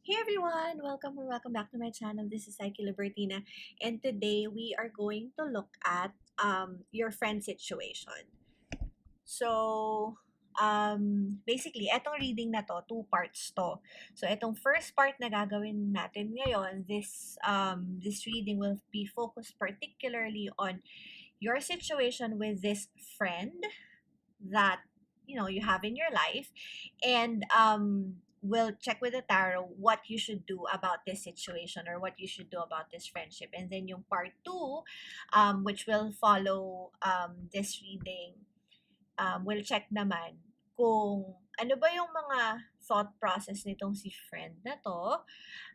Hey everyone! Welcome or welcome back to my channel. This is Psyche Libertina, and today we are going to look at your friend situation. So, basically, etong reading na to, two parts to. So, etong first part na gagawin natin ngayon, this reading will be focused particularly on your situation with this friend that you have in your life, and we'll check with the tarot what you should do about this situation or what you should do about this friendship. And then yung part 2, which will follow this reading, we'll check naman kung ano ba yung mga thought process nitong si friend na to,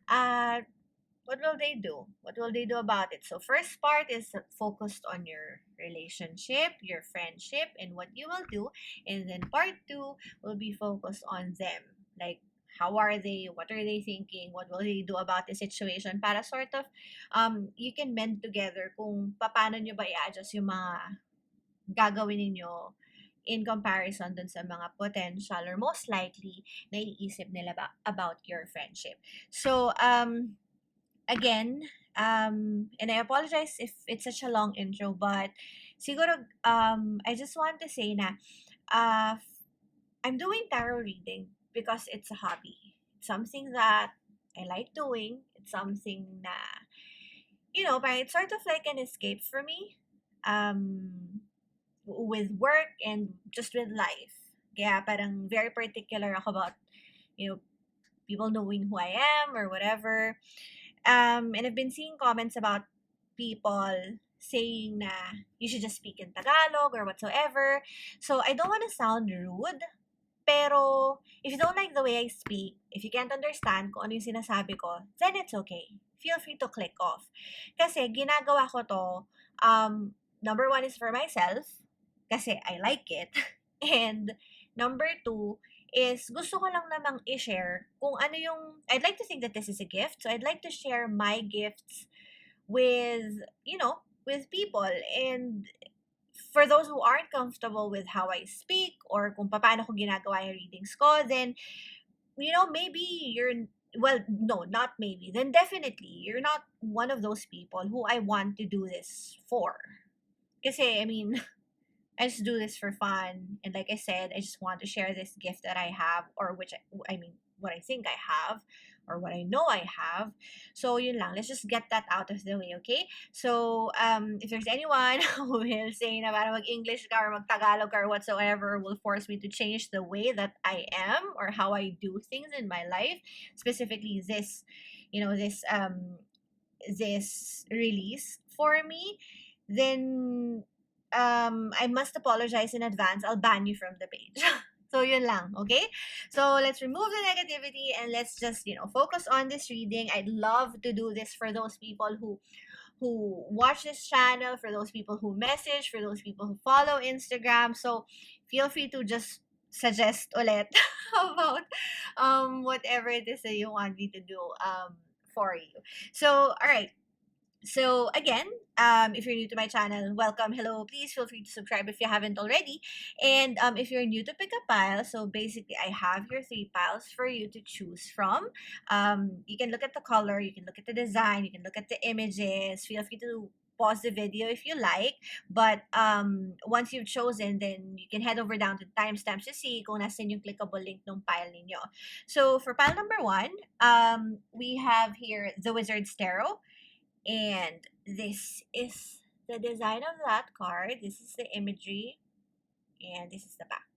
at what will they do? What will they do about it? So first part is focused on your relationship, your friendship, and what you will do. And then part 2 will be focused on them. Like, how are they? What are they thinking? What will they do about the situation? Para sort of, you can mend together kung paano nyo ba i-adjust yung mga gagawin ninyo in comparison dun sa mga potential or most likely naiisip nila about your friendship. So, again, and I apologize if it's such a long intro, but siguro, I just want to say na, uh, I'm doing tarot reading because it's a hobby. It's something that I like doing. It's something na, parang it's sort of like an escape for me, with work and just with life. Kaya parang very particular ako about, you know, people knowing who I am or whatever. And I've been seeing comments about people saying na you should just speak in Tagalog or whatsoever. So I don't want to sound rude, pero if you don't like the way I speak, if you can't understand kung ano yung sinasabi ko, then it's okay. Feel free to click off. Kasi ginagawa ko to, number one is for myself, kasi I like it. And number two is gusto ko lang namang i-share kung ano yung, I'd like to think that this is a gift. So I'd like to share my gifts with, with people. And for those who aren't comfortable with how I speak or kung paano ko ginagawa yung readings ko, then, maybe you're, well, no, not maybe, then definitely you're not one of those people who I want to do this for. Kasi, I mean, I just do this for fun. And like I said, I just want to share this gift that I have, or which I mean, what I think I have, or what I know I have. So yun lang. Let's just get that out of the way, okay? So if there's anyone who will say na para mag-English ka or mag-Tagalog or whatsoever, will force me to change the way that I am or how I do things in my life, specifically this, this release for me, then I must apologize in advance. I'll ban you from the page. So yun lang, okay? So let's remove the negativity and let's just, focus on this reading. I'd love to do this for those people who watch this channel, for those people who message, for those people who follow Instagram. So feel free to just suggest ulit about whatever it is that you want me to do for you. So all right. So again, if you're new to my channel, welcome, hello. Please feel free to subscribe if you haven't already. And if you're new to pick a pile, so basically I have your 3 piles for you to choose from. You can look at the color, you can look at the design, you can look at the images. Feel free to pause the video if you like. But once you've chosen, then you can head over down to timestamps to see kung nasan yung clickable link ng pile ninyo. So for pile number 1, we have here the Wizard's Tarot. And this is the design of that card. This is the imagery. And this is the back.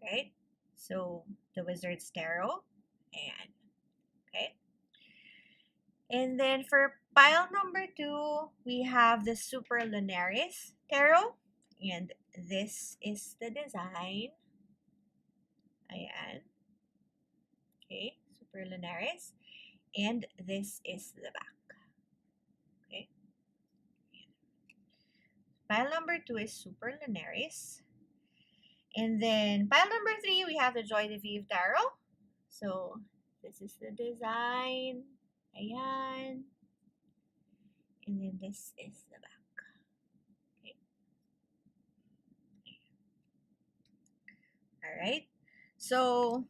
Right? So, the Wizard's Tarot. And, okay. And then for pile number 2, we have the Super Lunaris Tarot. And this is the design. Ayan. Okay. Super Lunaris. And this is the back. Okay. Pile number 2 is Super Lunaris. And then pile number 3, we have the Joie de Vivre Tarot. So, this is the design. Ayan. And then this is the back. Okay. Alright. So,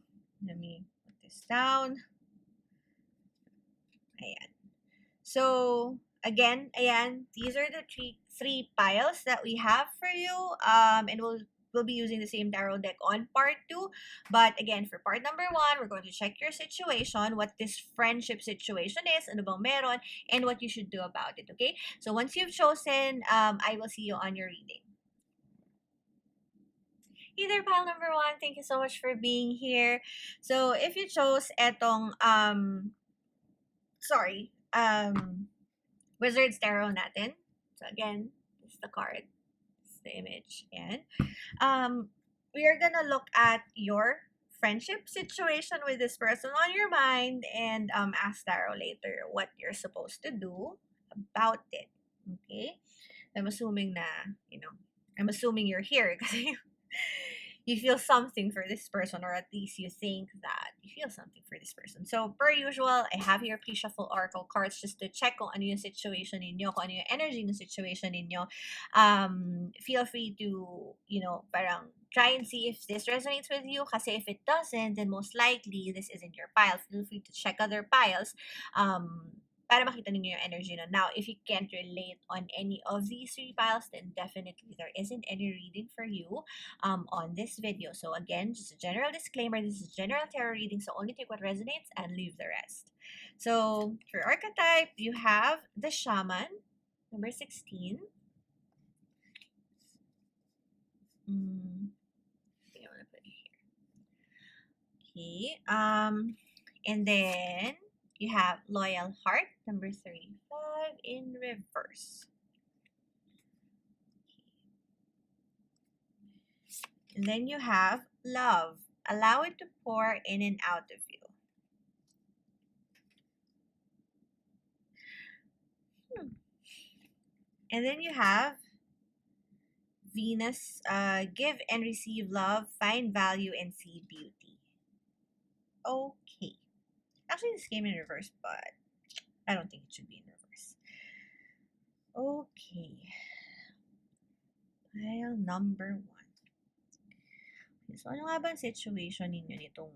let me put this down. Ayan. So, again, ayan, these are the three piles that we have for you. And we'll be using the same tarot deck on part 2. But again, for part number 1, we're going to check your situation, what this friendship situation is, ano bang meron, and what you should do about it, okay? So once you've chosen, I will see you on your reading. Hey there, pile number 1. Thank you so much for being here. So, if you chose etong, Wizard's Tarot natin. So again, this is the card. This is the image. And we are gonna look at your friendship situation with this person on your mind and ask Tarot later what you're supposed to do about it. Okay? I'm assuming you're here kasi you feel something for this person, or at least you think that you feel something for this person. So, per usual, I have here pre-shuffle oracle cards just to check kung ano yung situation ninyo, kung ano yung energy ng situation ninyo. Feel free to, parang try and see if this resonates with you. Kasi if it doesn't, then most likely this isn't your pile. Feel free to check other piles. Para makita ninyo yung energy na. Now, if you can't relate on any of these 3 piles, then definitely there isn't any reading for you on this video. So again, just a general disclaimer, this is a general tarot reading, so only take what resonates and leave the rest. So for archetype, you have the Shaman, number 16. I think I want to put it here. Okay. And then you have Loyal Heart, number 35, in reverse. And then you have Love. Allow it to pour in and out of you. And then you have Venus. Give and receive love, find value, and see beauty. Okay. Actually, this came in reverse, but I don't think it should be in reverse. Okay. Pile number 1. Okay, so ano nga ba ang situation ninyo nitong...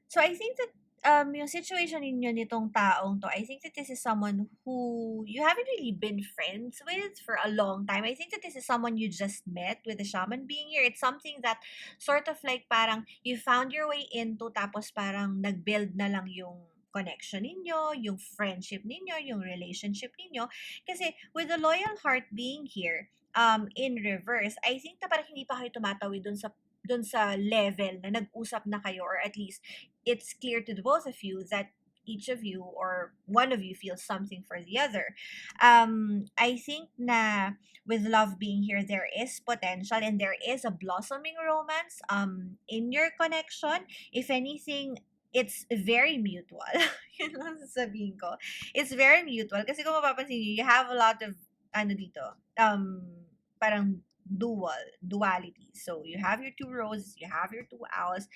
So, I think that yung situation ninyo nitong taong to, I think that this is someone who you haven't really been friends with for a long time. I think that this is someone you just met with the Shaman being here. It's something that sort of like parang you found your way into, tapos parang nag-build na lang yung connection ninyo, yung friendship ninyo, yung relationship ninyo. Kasi with the Loyal Heart being here, in reverse, I think na parang hindi pa kayo tumatawid dun sa level na nag-usap na kayo, or at least it's clear to the both of you that each of you or one of you feels something for the other. I think na with love being here, there is potential and there is a blossoming romance in your connection. If anything, it's very mutual. Yun lang sasabihin ko. It's very mutual. Kasi kung mapapansin niyo, you have a lot of, parang duality. So you have your 2 roses, you have your 2 owls.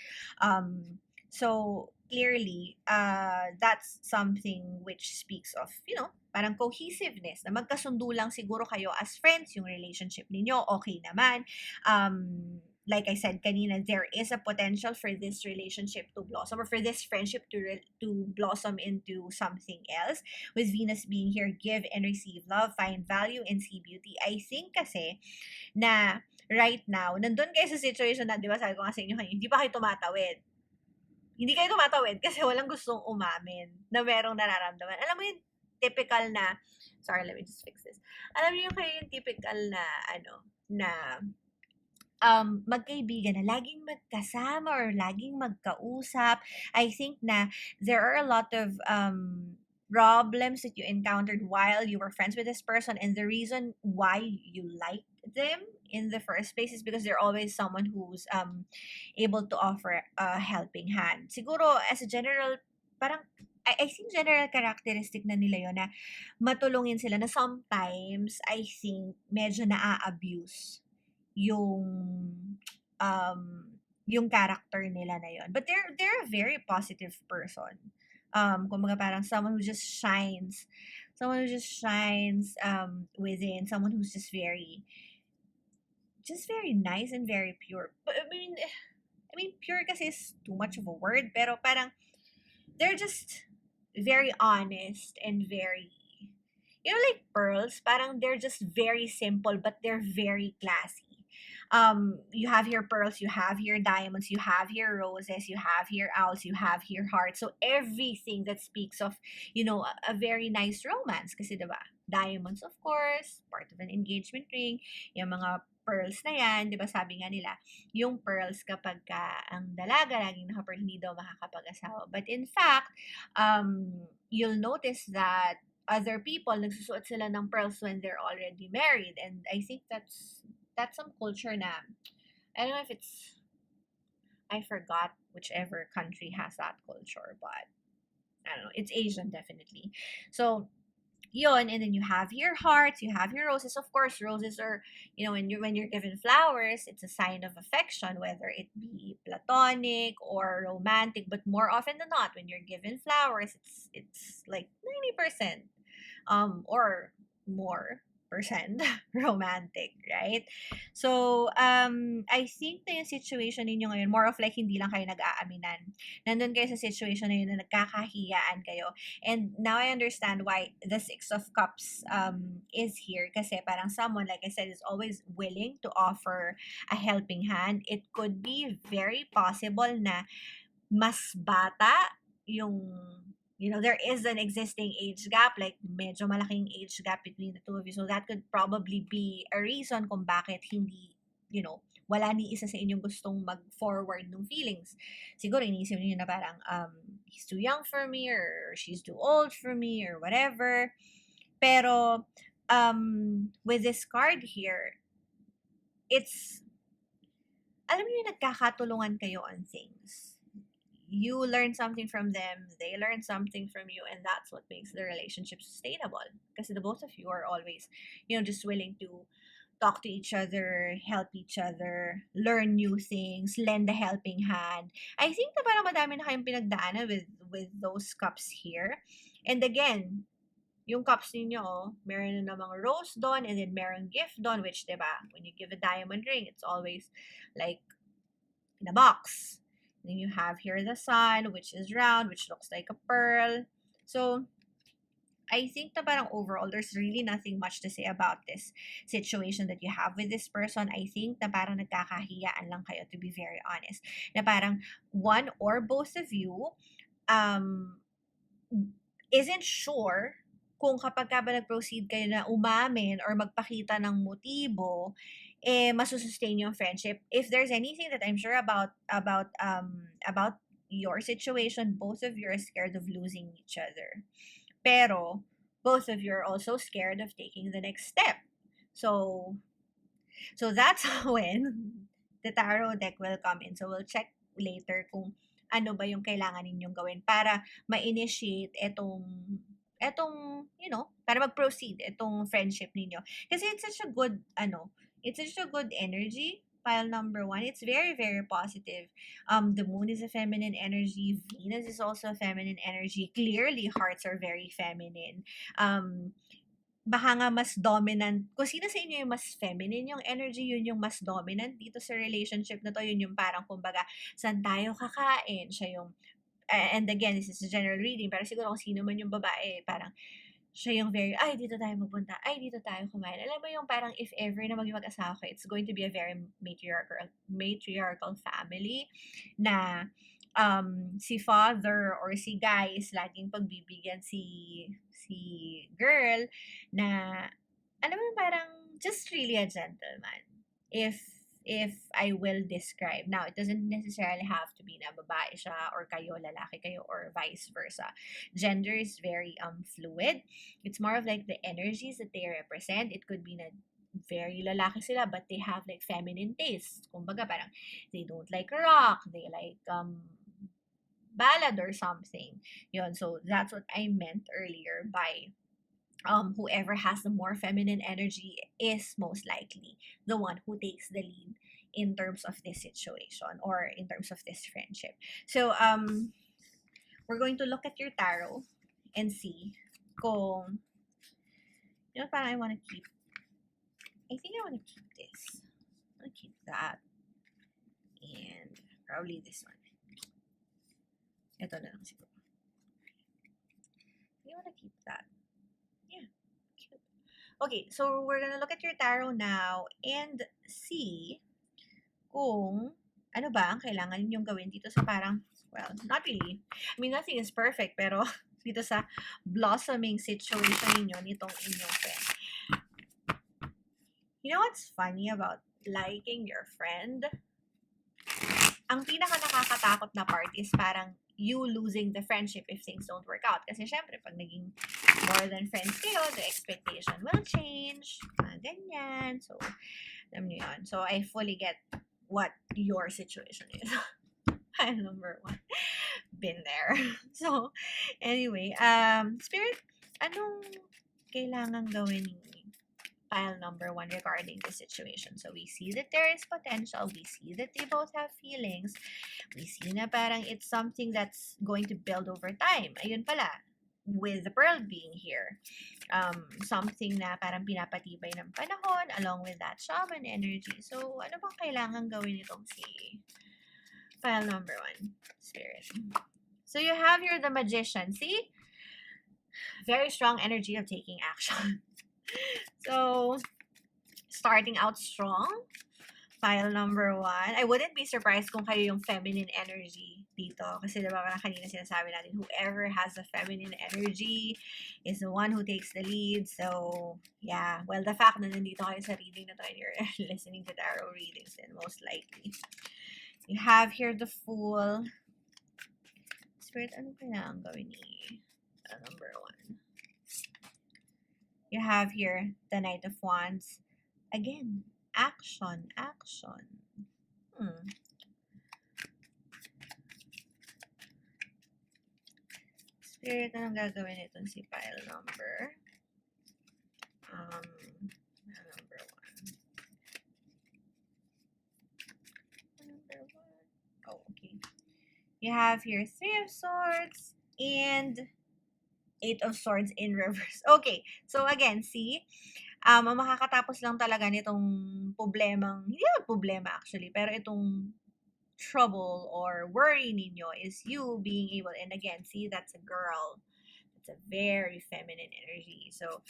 So clearly, that's something which speaks of, parang cohesiveness, na magkasundo lang siguro kayo as friends, yung relationship ninyo, okay naman. Like I said kanina, there is a potential for this relationship to blossom, or for this friendship to blossom into something else. With Venus being here, give and receive love, find value, and see beauty. I think kasi na right now, nandun kayo sa situation na, di ba, sabi ko nga sa inyo kanina, hindi pa kayo tumatawid. Hindi kayo tumatawid kasi walang gustong umamin na merong nararamdaman. Alam mo yung typical na, sorry, let me just fix this. Alam niyo kayo yung typical na, magkaibigan na laging magkasama or laging magkausap. I think na there are a lot of problems that you encountered while you were friends with this person, and the reason why you liked them in the first place is because they're always someone who's able to offer a helping hand. Siguro as a general, parang I think general characteristic na nila yun, na matulungin sila, na sometimes I think medyo naa-abuse yung character nila na yun. But they're a very positive person. Kumbaga parang someone who just shines within, someone who's just very nice and very pure. But I mean, I mean, pure kasi is too much of a word, pero parang they're just very honest and very, like pearls, parang they're just very simple, but they're very classy. You have your pearls, you have your diamonds, you have your roses, you have your owls, you have your heart. So everything that speaks of, a very nice romance. Kasi diba, diamonds, of course, part of an engagement ring, yung mga pearls na yan, di ba sabi nga nila, yung pearls kapag ka ang dalaga laging naka-pearl, hindi daw makakapag-asawa. But in fact, you'll notice that other people, nagsusuot sila ng pearls when they're already married. And I think that's some culture na, I don't know if it's, I forgot whichever country has that culture, but I don't know, it's Asian definitely. So, yun, and then you have your hearts, you have your roses. Of course, roses are, when you're given flowers, it's a sign of affection, whether it be platonic or romantic. But more often than not, when you're given flowers, it's like 90%, or more percent romantic, right? So, I think na yung situation ninyo ngayon, more of like hindi lang kayo nag-aaminan. Nandun kayo sa situation na yun na nagkakahiyaan kayo. And now I understand why the Six of Cups is here. Kasi parang someone, like I said, is always willing to offer a helping hand. It could be very possible na mas bata yung, there is an existing age gap, like medyo malaking age gap between the two of you. So that could probably be a reason kung bakit hindi, wala ni isa sa inyong gustong mag-forward ng feelings. Siguro iniisip niyo na parang, he's too young for me, or she's too old for me, or whatever. Pero, with this card here, it's, alam niyo, nagkakatulungan kayo on things. You learn something from them, they learn something from you, and that's what makes the relationship sustainable. Because the both of you are always, just willing to talk to each other, help each other, learn new things, lend a helping hand. I think na parang madami na kayong pinagdaanan with those cups here. And again, yung cups ninyo, meron na namang rose doon, and then meron gift doon, which, diba, when you give a diamond ring, it's always like in a box. Then you have here the sun, which is round, which looks like a pearl. So, I think na parang overall, there's really nothing much to say about this situation that you have with this person. I think na parang nagkakahiyaan lang kayo, to be very honest. Na parang one or both of you isn't sure kung kapag ka ba nag-proceed kayo na umamin or magpakita ng motibo, masusustain yung friendship. If there's anything that I'm sure about your situation, both of you are scared of losing each other. Pero, both of you are also scared of taking the next step. So that's when the tarot deck will come in. So we'll check later kung ano ba yung kailangan ninyong gawin para ma-initiate etong para mag-proceed itong friendship ninyo. Kasi it's such a good, energy. Pile number 1, it's very, very positive. The moon is a feminine energy. Venus is also a feminine energy. Clearly, hearts are very feminine. Baka nga mas dominant. Kung sino sa inyo yung mas feminine yung energy, yun yung mas dominant dito sa relationship na to. Yun yung parang, kumbaga, saan tayo kakain? Siya yung, and again, this is a general reading, pero siguro kung sino man yung babae, parang, siya yung very, ay, dito tayo magpunta, ay, dito tayo kumain. Alam mo yung parang, if ever na maging mag-asawa ko, it's going to be a very matriarchal family na si father or si guy is laging pagbibigyan si girl na, alam mo parang, just really a gentleman. If I will describe. Now, it doesn't necessarily have to be na babae siya or kayo, lalaki kayo, or vice versa. Gender is very fluid. It's more of like the energies that they represent. It could be na very lalaki sila, but they have like feminine tastes. Kumbaga parang they don't like rock, they like ballad or something. Yun, so that's what I meant earlier by whoever has the more feminine energy is most likely the one who takes the lead in terms of this situation or in terms of this friendship. So we're going to look at your tarot and see kung parang I want to keep, I think I want to keep this. I want to keep that. And Probably this one. Ito na lang siguro. You wanna keep that? Yeah, cute. Okay, so we're gonna look at your tarot now and see kung ano ba ang kailangan ninyong gawin dito sa parang, well, not really. I mean, nothing is perfect, pero dito sa blossoming situation ninyo nitong inyong friend. You know what's funny about liking your friend? Ang pinaka nakakatakot na part is parang you losing the friendship if things don't work out. Kasi syempre, pag naging more than friends kayo, the expectation will change. Ganyan. So, alam niyo yun. So, I fully get what your situation is. Number 1. Been there. So, anyway, Spirit, anong kailangan gawin ni pile number 1 regarding the situation? So, we see that there is potential. We see that they both have feelings. We see na parang it's something that's going to build over time. Ayun pala, with the pearl being here. Something na parang pinapatibay ng panahon along with that shaman energy. So, ano bang kailangan gawin itong si pile number 1, Spirit? So, you have here the Magician. See? Very strong energy of taking action. So, starting out strong. Pile number 1. I wouldn't be surprised kung kayo yung feminine energy dito. Kasi diba kanina sinasabi natin, whoever has a feminine energy is the one who takes the lead. So, yeah. Well, the fact na nandito kayo sa reading na to and you're listening to tarot readings, then most likely. You have here the Fool. Spirit, ano kailangan gawin ni number 1? You have here the Knight of Wands. Again, action. Spirit, anong gagawin itong si pile number? Number 1. Oh, okay. You have here 3 of Swords and 8 of Swords in reverse. Okay, so again, see, ang makakatapos lang talaga nitong problemang, hindi naman problema actually, pero itong trouble or worry ninyo is you being able, and again, see, that's a girl. It's a very feminine energy. So,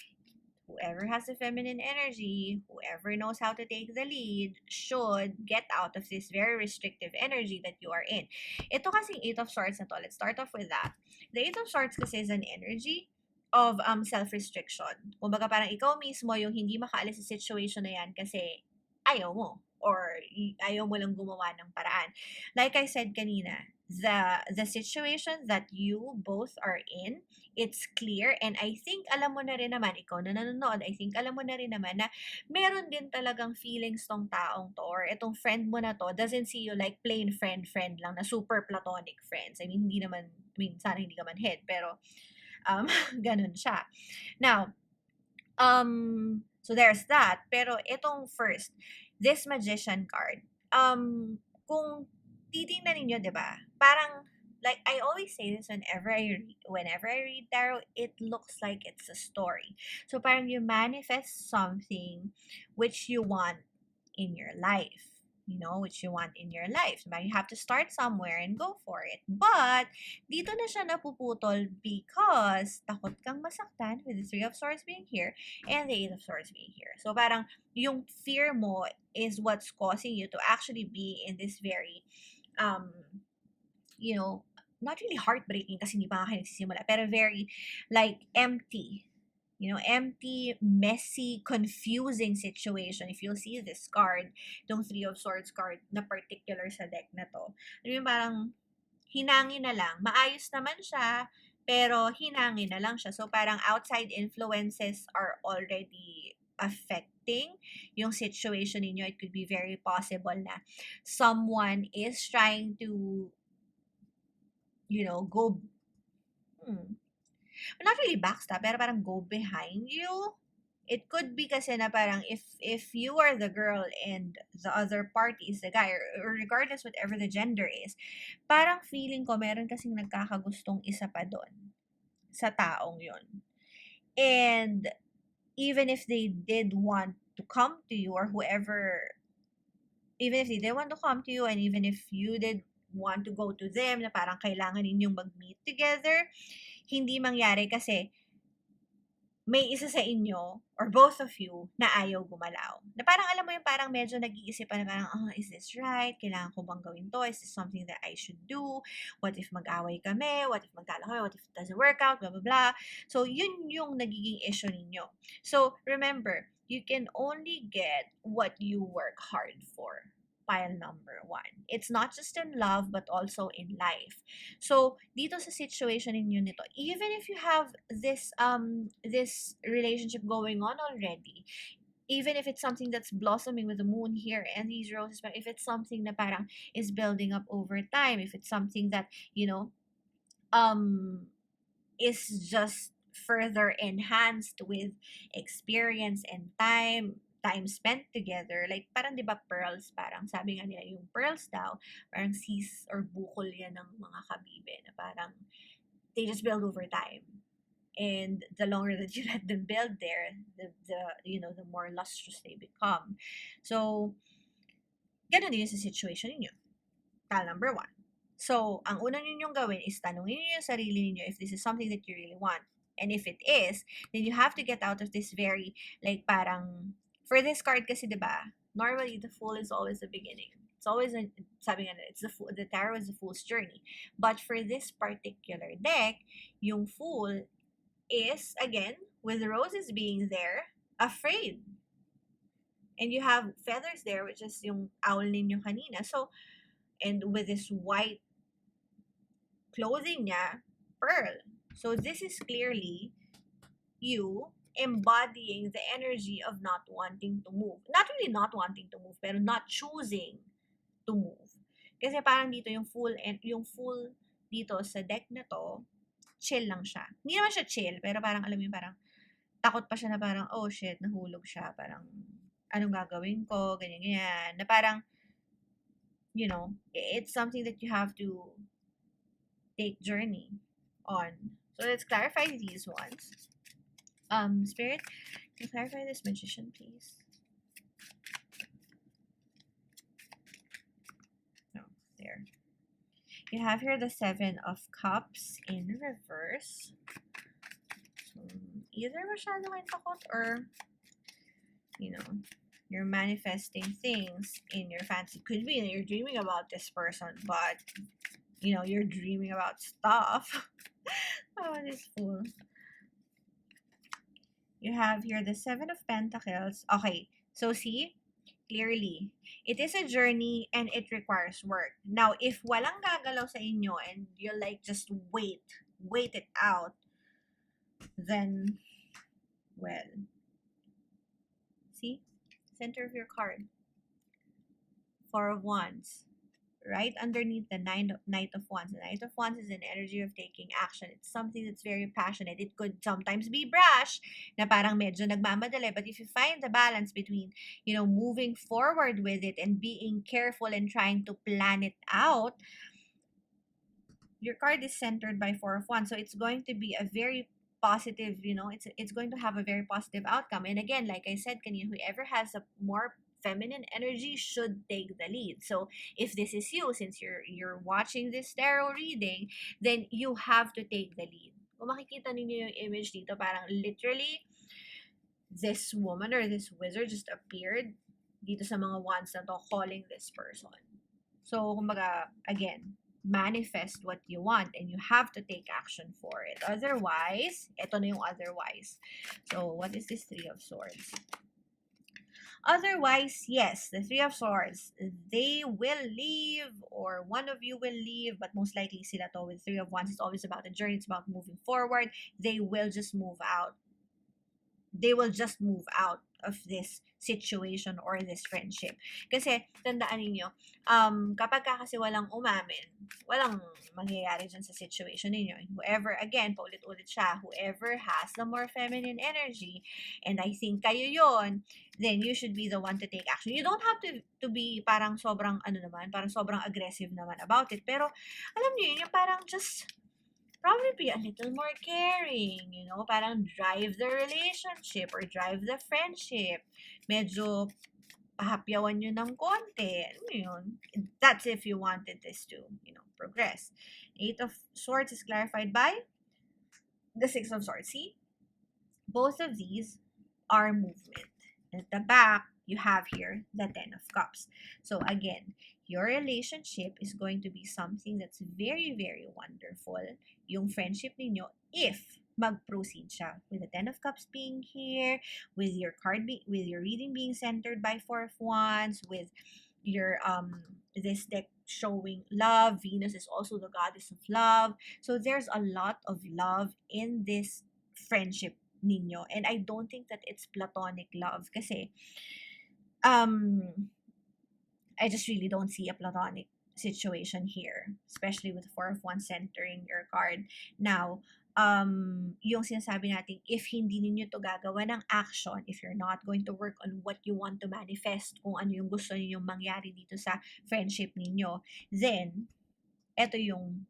whoever has a feminine energy, whoever knows how to take the lead, should get out of this very restrictive energy that you are in. Ito kasing 8 of Swords na to, let's start off with that. The 8 of Swords kasi is an energy of self-restriction. Kumbaga parang ikaw mismo yung hindi makaalis sa situation na yan kasi ayaw mo or ayaw mo lang gumawa ng paraan. Like I said kanina, the situation that you both are in, it's clear, and I think alam mo na rin naman, ikaw na nanonood, I think alam mo na rin naman na meron din talagang feelings tong taong to or itong friend mo na to doesn't see you like plain friend lang na super platonic friends. I mean, sana hindi ka manhead, pero ganun siya. Now, so there's that. Pero itong first, this Magician card, kung titingnan ninyo, di ba? Parang, like I always say this whenever I read tarot, it looks like it's a story. So parang you manifest something which you want in your life. Which you want in your life. Diba? You have to start somewhere and go for it. But, dito na siya napuputol because takot kang masaktan with the 3 of Swords being here and the 8 of Swords being here. So, parang yung fear mo is what's causing you to actually be in this very, not really heartbreaking kasi hindi pa nga kayo nagsisimula, pero very, like, empty. Empty, messy, confusing situation. If you'll see this card, itong 3 of Swords card na particular sa deck na to, parang hinangin na lang. Maayos naman siya, pero hinangin na lang siya. So, parang outside influences are already affecting yung situation ninyo. It could be very possible na someone is trying to, go, not really backstab, pero parang go behind you. It could be kasi na parang if you are the girl and the other party is the guy, or regardless whatever the gender is, parang feeling ko meron kasing nagkakagustong isa pa doon sa taong yon. And even if they did want to come to you or whoever, even if they did want to come to you and even if you did want to go to them, na parang kailangan ninyong mag-meet together, hindi mangyari kasi may isa sa inyo or both of you na ayaw gumalaw. Na parang alam mo yung parang medyo nag-iisip na parang, is this right? Kailangan ko bang gawin to? Is this something that I should do? What if mag-away kami? What if magtalo kami? What if it doesn't work out? Blah, blah, blah. So, yun yung nagiging issue ninyo. So, remember, you can only get what you work hard for. Pile number 1. It's not just in love but also in life. So, dito sa situation ninyo nito, even if you have this relationship going on already, even if it's something that's blossoming with the moon here and these roses, but if it's something na parang is building up over time, if it's something that, is just further enhanced with experience and time spent together, like parang 'di ba pearls, parang sabi nga nila yung pearls daw, parang sis or bukol yan ng mga kabibe na parang they just build over time. And the longer that you let them build there, the more lustrous they become. So, ganun din yung sa situation ninyo. Tile number 1. So, ang una ninyong gawin is tanungin niyo yung sarili niyo if this is something that you really want. And if it is, then you have to get out of this very, like parang, for this card kasi, diba, normally the Fool is always the beginning. It's always, sabi nga, it's the tarot is the Fool's journey. But for this particular deck, yung Fool is, again, with the roses being there, afraid. And you have feathers there, which is yung owl ninyo kanina. So, and with this white clothing niya, pearl. So, this is clearly you embodying the energy of not wanting to move. Not really not wanting to move, pero not choosing to move. Kasi parang dito yung Fool dito sa deck na to, chill lang siya. Hindi naman siya chill, pero parang alam mo yung parang takot pa siya na parang, oh shit, nahulog siya. Parang, anong gagawin ko? Ganyan. Na parang, it's something that you have to take journey on. So let's clarify these ones. Spirit, can you clarify this Magician, please? No, there. You have here the 7 of Cups in reverse. So, either masyado kayong takot or, you're manifesting things in your fantasy. Could be that you're dreaming about this person, but, you're dreaming about stuff. Oh, this Fool. You have here the 7 of Pentacles. Okay, so see, clearly, it is a journey and it requires work. Now, if walang gagalaw sa inyo and you're like, just wait it out, then, well, see, center of your card, 4 of Wands. Right underneath the Knight of Wands. The Knight of Wands is an energy of taking action. It's something that's very passionate. It could sometimes be brash, na parang medyo nagmamadali. But if you find the balance between, moving forward with it and being careful and trying to plan it out, your card is centered by 4 of Wands. So it's going to be a very positive, it's going to have a very positive outcome. And again, like I said, whoever has a more feminine energy should take the lead. So if this is you, since you're watching this tarot reading, then you have to take the lead. Kung makikita ninyo yung image dito, parang literally this woman or this wizard just appeared dito sa mga wands na to, calling this person. So kumbaga, again, manifest what you want and you have to take action for it. Otherwise, ito na yung otherwise. So what is this 3 of Swords? Otherwise, yes, the 3 of Swords, they will leave or one of you will leave, but most likely sila to with 3 of Wands. It's always about the journey. It's about moving forward. They will just move out. They will just move out of this situation or this friendship. Kasi, tandaan ninyo, kapag kasi walang umamin, walang mangyayari dyan sa situation ninyo. Whoever, again, paulit-ulit siya, whoever has the more feminine energy, and I think kayo yon, then you should be the one to take action. You don't have to be parang sobrang, parang sobrang aggressive naman about it. Pero, alam niyo yun, yung parang just probably be a little more caring, parang drive the relationship or drive the friendship. Medyo pahapyawan nyo ng konti. Alam mo yun? That's if you wanted this to, progress. Eight of Swords is clarified by the Six of Swords. See? Both of these are movement. At the back, you have here the Ten of Cups. So again, your relationship is going to be something that's very, very wonderful. Yung friendship ninyo, if mag-proceed siya with the Ten of Cups being here, with your with your reading being centered by Four of Wands, with your this deck showing love. Venus is also the goddess of love. So there's a lot of love in this friendship ninyo, and I don't think that it's platonic love kasi I just really don't see a platonic situation here, especially with Four of Wands centering your card. Now, yung sinasabi natin, if hindi ninyo to gagawa ng action, if you're not going to work on what you want to manifest, kung ano yung gusto ninyong mangyari dito sa friendship ninyo, then, eto yung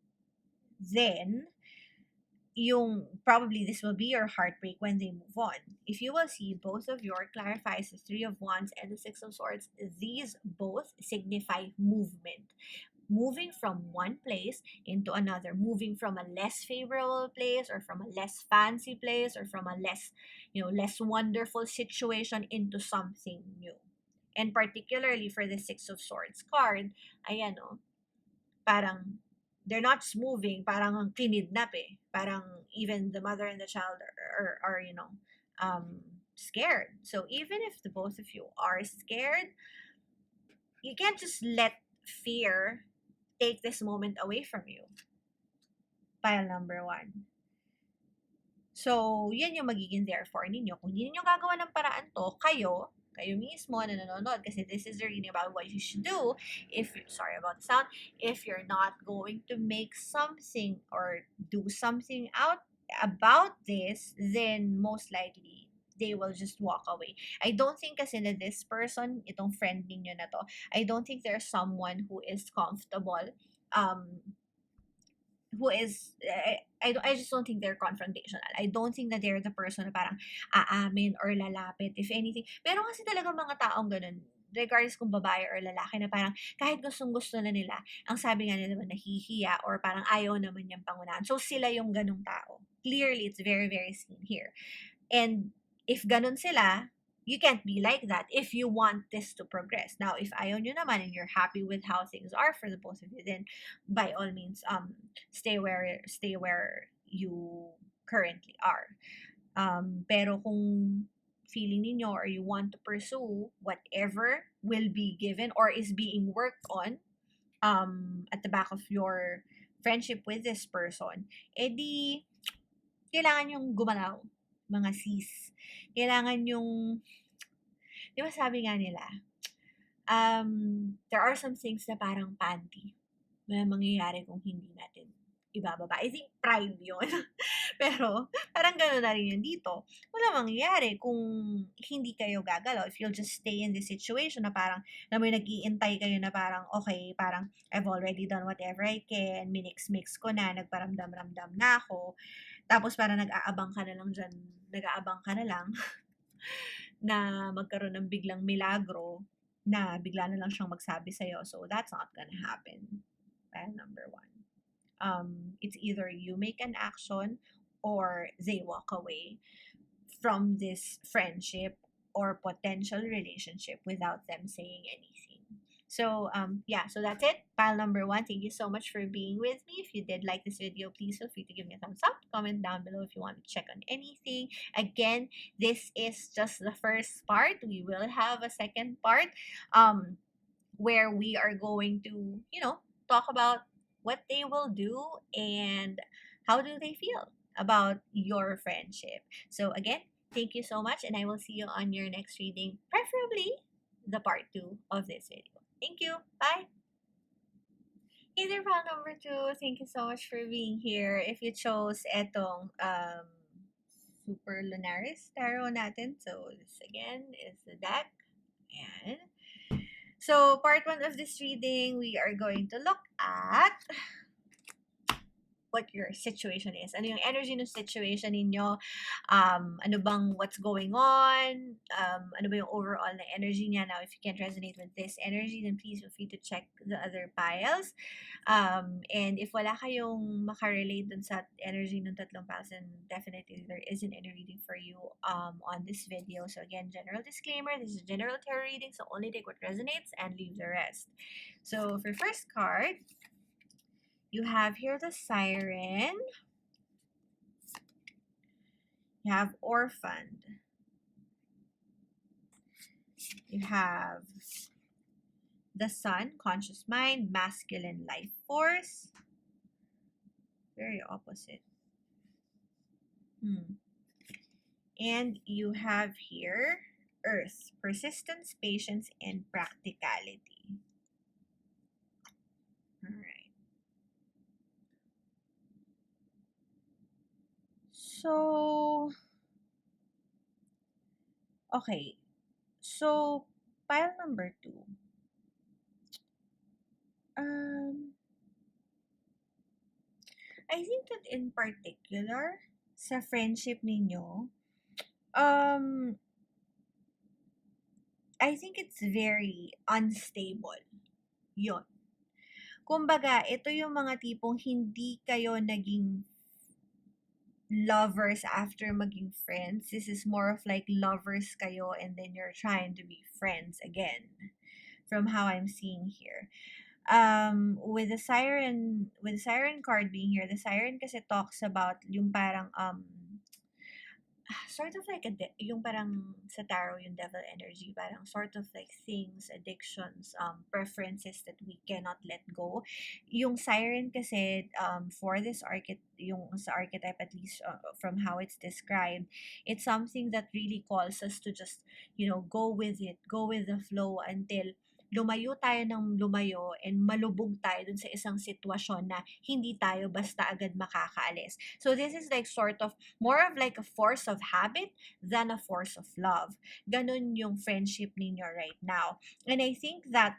probably this will be your heartbreak when they move on. If you will see, both of your clarifies the Three of Wands and the Six of Swords. These both signify movement. Moving from one place into another, moving from a less favorable place or from a less fancy place or from a less, less wonderful situation into something new. And particularly for the Six of Swords card, ayan parang they're not just moving, parang ang kinidnap eh. Parang even the mother and the child are scared. So even if the both of you are scared, you can't just let fear take this moment away from you. Pile number 1. So, yan yung magiging therefore ninyo. Kung hindi ninyo gagawa ng paraan to, kayo mismo na nanonood, kasi this is the reading about what you should do sorry about the sound, if you're not going to make something or do something out about this, then most likely they will just walk away. I don't think kasi na this person, itong friend ninyo na to, I don't think there's someone who is comfortable, who is, I just don't think they're confrontational. I don't think that they're the person na parang aamin or lalapit, if anything. Pero kasi talagang mga taong ganun, regardless kung babae or lalaki, na parang kahit gustong-gusto na nila, ang sabi nga nila naman nahihiya or parang ayaw naman niyang pangunahan. So sila yung ganung tao. Clearly, it's very, very seen here. And if ganun sila, you can't be like that if you want this to progress. Now, if ayaw nyo naman and you're happy with how things are for the both of you, then by all means, stay where you currently are. Pero kung feeling ninyo or you want to pursue whatever will be given or is being worked on at the back of your friendship with this person, edi kailangan yung gumalaw, mga sis. Kailangan yung, di ba sabi nga nila, there are some things na parang panty na mangyayari kung hindi natin ibababa. I think pride yun. Pero, parang gano'n na rin yun dito. Wala mangyayari kung hindi kayo gagalaw. If you'll just stay in this situation na parang, na may nag-iintay kayo na parang, okay, parang, I've already done whatever I can, minix-mix ko na, nagparamdam-ramdam na ako, tapos parang nag-aabang ka na lang dyan, na magkaroon ng biglang milagro, na bigla na lang siyang magsabi sa'yo. So, that's not gonna happen. Well, number 1. It's either you make an action or they walk away from this friendship or potential relationship without them saying anything. So, so that's it. Pile number 1. Thank you so much for being with me. If you did like this video, please feel free to give me a thumbs up. Comment down below if you want to check on anything. Again, this is just the first part. We will have a second part where we are going to, talk about what they will do and how do they feel about your friendship. So again, thank you so much, and I will see you on your next reading, preferably the part 2 of this video. Thank you. Bye. Hey there, pal number 2. Thank you so much for being here. If you chose etong Super Lunaris tarot natin, so this again is the deck. And so part 1 of this reading, we are going to look at what your situation is. Ano yung energy ng situation ninyo? Ano bang what's going on? Ano ba yung overall na energy niya? Now, if you can't resonate with this energy, then please feel free to check the other piles. And if wala kayong makarelate dun sa energy ng tatlong piles, then definitely there isn't any reading for you on this video. So again, general disclaimer, this is a general tarot reading, so only take what resonates and leave the rest. So for first card, you have here the Siren. You have Orphaned. You have the Sun, Conscious Mind, Masculine Life Force. Very opposite. And you have here Earth, Persistence, Patience, and Practicality. Alright. So, okay. So, pile number 2. I think that in particular, sa friendship ninyo, I think it's very unstable. Yun. Kumbaga, ito yung mga tipong hindi kayo naging lovers after maging friends. This is more of like lovers kayo and then you're trying to be friends again. From how I'm seeing here. With the siren card being here, the siren kasi talks about yung parang sort of like yung parang sa tarot yung devil energy, parang sort of like things, addictions, preferences that we cannot let go. Yung siren kasi for this yung sa archetype, at least from how it's described, it's something that really calls us to just, go with it, go with the flow until lumayo tayo ng lumayo and malubog tayo dun sa isang sitwasyon na hindi tayo basta agad makakaalis. So this is like sort of more of like a force of habit than a force of love. Ganun yung friendship ninyo right now. And I think that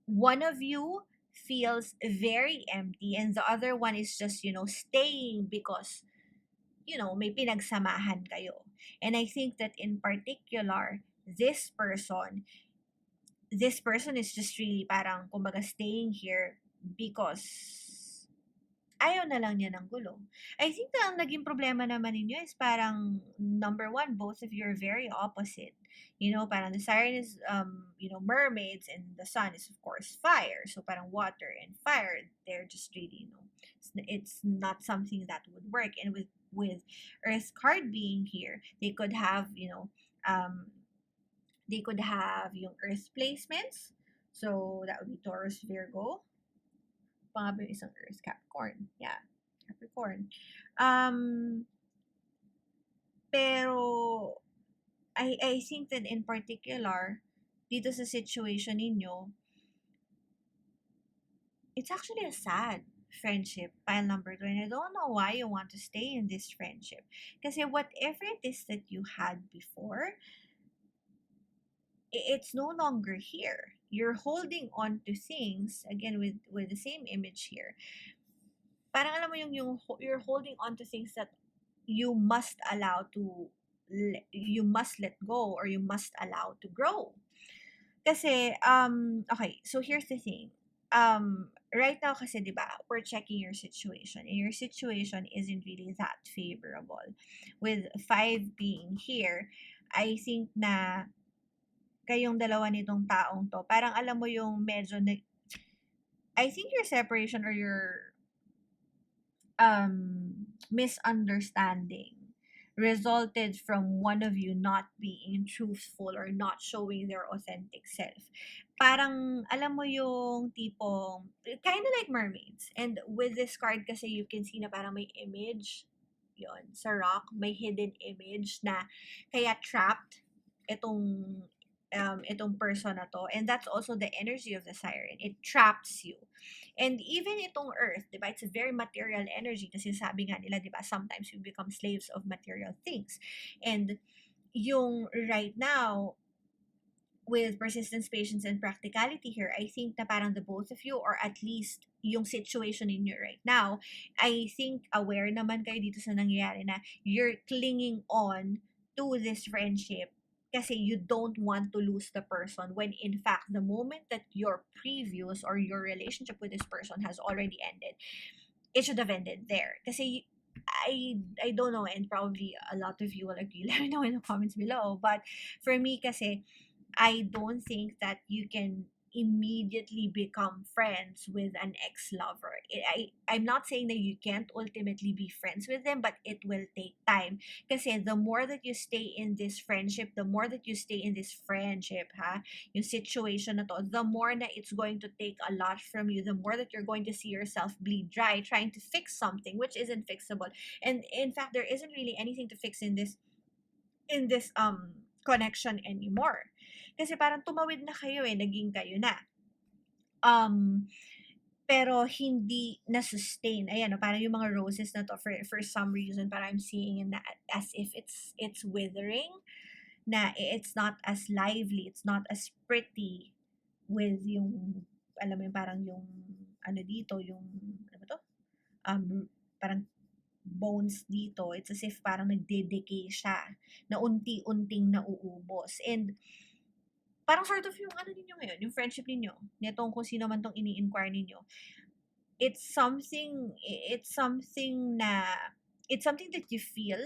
one of you feels very empty and the other one is just, staying because, may pinagsamahan kayo. And I think that in particular, this person is just really parang, kumbaga, staying here because ayaw na lang niya ng gulo. I think na ang naging problema naman ninyo is parang, number one, both of you are very opposite. Parang the siren is, mermaids, and the sun is, of course, fire. So parang water and fire, they're just really, it's not something that would work. And with Earth card being here, they could have, they could have yung Earth placements. So, that would be Taurus, Virgo. Pangabi yung isang Earth, Capricorn. Yeah, Capricorn. Pero, I think that in particular, dito sa situation ninyo, it's actually a sad friendship, pile number 2. And I don't know why you want to stay in this friendship. Kasi whatever it is that you had before, it's no longer here. You're holding on to things, again, with the same image here. Parang alam mo you're holding on to things that you must let go, or you must allow to grow. Kasi, okay, so here's the thing. Right now kasi, di ba, we're checking your situation, and your situation isn't really that favorable. With 5 being here, I think na kayong dalawa nitong taong to, parang alam mo yung medyo I think your separation or your misunderstanding resulted from one of you not being truthful or not showing their authentic self. Parang alam mo yung tipong kind of like mermaids. And with this card kasi you can see na parang may image yon sa rock, may hidden image na kaya trapped itong person na to, and that's also the energy of the siren. It traps you. And even itong earth, diba, it's a very material energy, kasi sabi nga nila, diba, sometimes we become slaves of material things. And yung right now, with persistence, patience, and practicality here, I think na parang the both of you, or at least yung situation in you right now, I think aware naman kayo dito sa nangyayari na you're clinging on to this friendship kasi you don't want to lose the person, when in fact, the moment that your previous or your relationship with this person has already ended, it should have ended there. Kasi I don't know, and probably a lot of you will agree, let me know in the comments below, but for me kasi, I don't think that you can immediately become friends with an ex-lover. I'm not saying that you can't ultimately be friends with them, but it will take time. Kasi the more that you stay in this friendship, yung situation na to, the more na it's going to take a lot from you, the more that you're going to see yourself bleed dry trying to fix something which isn't fixable. And in fact, there isn't really anything to fix in this connection anymore. Kasi parang tumawid na kayo naging kayo na. Pero hindi na-sustain. Ayan, parang yung mga roses na to, for some reason, parang I'm seeing it na as if it's withering, na it's not as lively, it's not as pretty with yung, alam mo yung parang yung, ano dito, yung, ano ba to? Parang bones dito. It's as if parang nagde-decay siya, na unti-unting nauubos. And parang sort of yung ano ninyo ngayon, yung friendship ninyo, netong kung sino man tong ini-inquire ninyo, it's something that you feel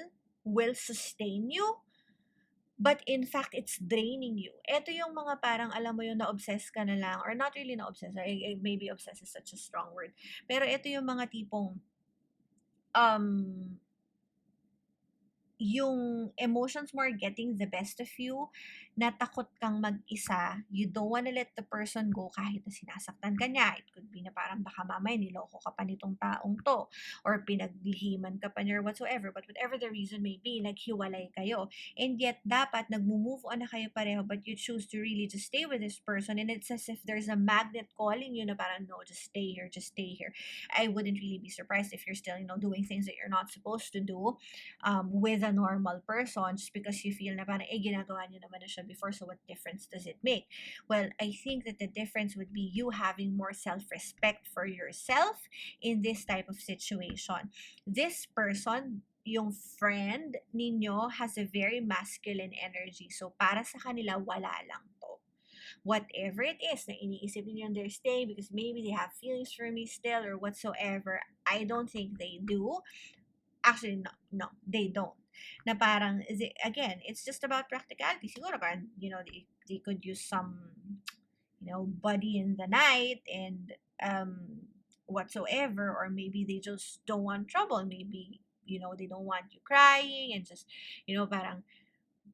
will sustain you, but in fact, it's draining you. Ito yung mga parang, alam mo yung na-obsess ka na lang, or not really na-obsess, maybe obsess is such a strong word, pero ito yung mga tipong, yung emotions mo are getting the best of you, natakot kang mag-isa, you don't wanna let the person go kahit na sinasaktan ka niya. It could be na parang baka mamaya niloko ka pa nitong taong to, or pinaglihiman ka pa niya or whatsoever, but whatever the reason may be, naghiwalay kayo. And yet, dapat nagmo-move on na kayo pareho, but you choose to really just stay with this person, and it's as if there's a magnet calling you na parang, no, just stay here, just stay here. I wouldn't really be surprised if you're still, doing things that you're not supposed to do, with a normal person, just because you feel na parang, ginagawa niyo naman na siya before, so what difference does it make? Well, I think that the difference would be you having more self-respect for yourself in this type of situation. This person, yung friend ninyo, has a very masculine energy, so para sa kanila, wala lang to. Whatever it is na iniisip niyo they're staying because maybe they have feelings for me still or whatsoever, I don't think they do. Actually, no, they don't. Na parang, again, it's just about practicality. Siguro parang, they could use some, buddy in the night and whatsoever, or maybe they just don't want trouble. Maybe, they don't want you crying and just, parang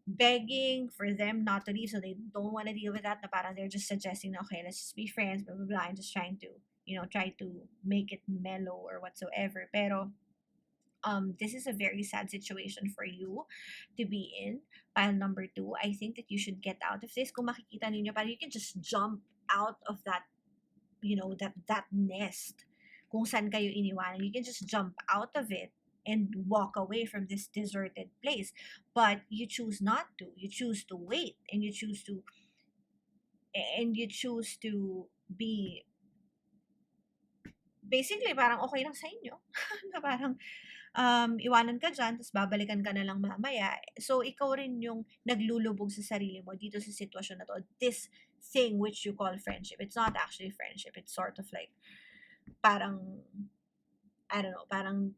begging for them not to leave, so they don't want to deal with that. Na parang they're just suggesting, okay, let's just be friends, blah, blah, blah, and just trying to, try to make it mellow or whatsoever. Pero, this is a very sad situation for you to be in. Pile number 2, I think that you should get out of this. Kung makikita ninyo, parang you can just jump out of that, that nest. Kung saan kayo iniwanan, you can just jump out of it and walk away from this deserted place. But you choose not to. You choose to wait, and you choose to be basically parang okay lang sa inyo. Na parang iwanan ka dyan, tapos babalikan ka na lang mamaya. So, ikaw rin yung naglulubog sa sarili mo dito sa sitwasyon na to. This thing which you call friendship. It's not actually friendship. It's sort of like, parang, I don't know, parang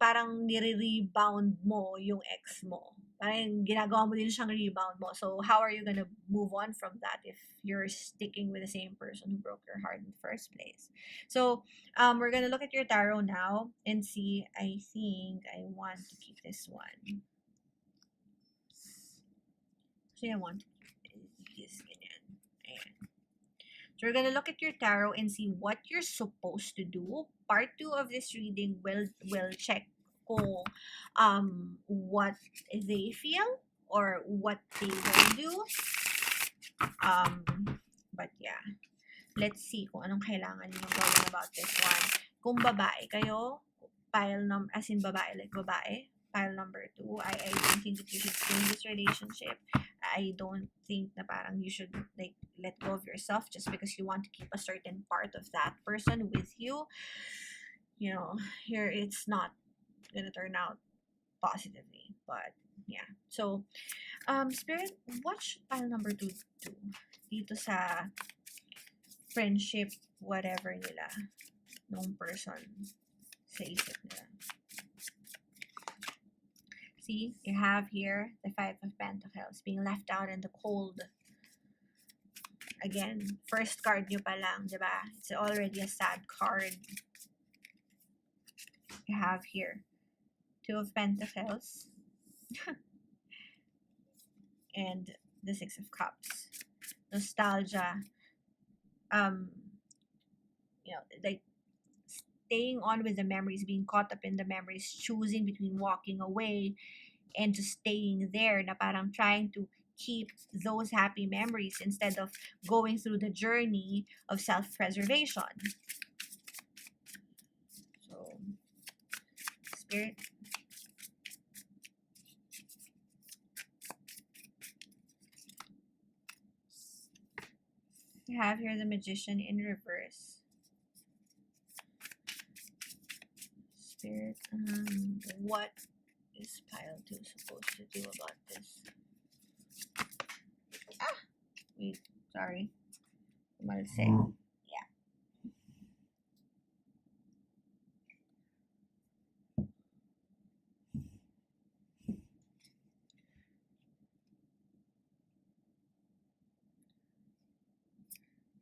nire-rebound mo yung ex mo. Parang ginagawa mo din siyang rebound mo. So, how are you gonna move on from that if you're sticking with the same person who broke your heart in the first place? So, we're gonna look at your tarot now and see. I think I want to keep this one. Actually, I want to keep this ganyan. Ayan. So, we're gonna look at your tarot and see what you're supposed to do. Part 2 of this reading will check kung what they feel or what they will do. But yeah, let's see kung anong kailangan niyo gawin about this one. Kung babae kayo, as in babae, like babae, pile number 2, I don't think that you should stay in this relationship. I don't think na parang you should like let go of yourself just because you want to keep a certain part of that person with you. You know, here it's not gonna turn out positively. But yeah. So, Spirit, what should pile number two do dito sa friendship, whatever nila, nung person sa isip nila? See, you have here the Five of Pentacles being left out in the cold. Again, first card nyo pa lang, di ba? It's already a sad card. You have here Two of Pentacles and the Six of Cups. Nostalgia. You know, like staying on with the memories, being caught up in the memories, choosing between walking away and just staying there, na parang trying to keep those happy memories instead of going through the journey of self-preservation. So, Spirit, you have here the Magician in reverse. Spirit, what is pile 2 supposed to do about this? Wait, sorry. Malse. Yeah.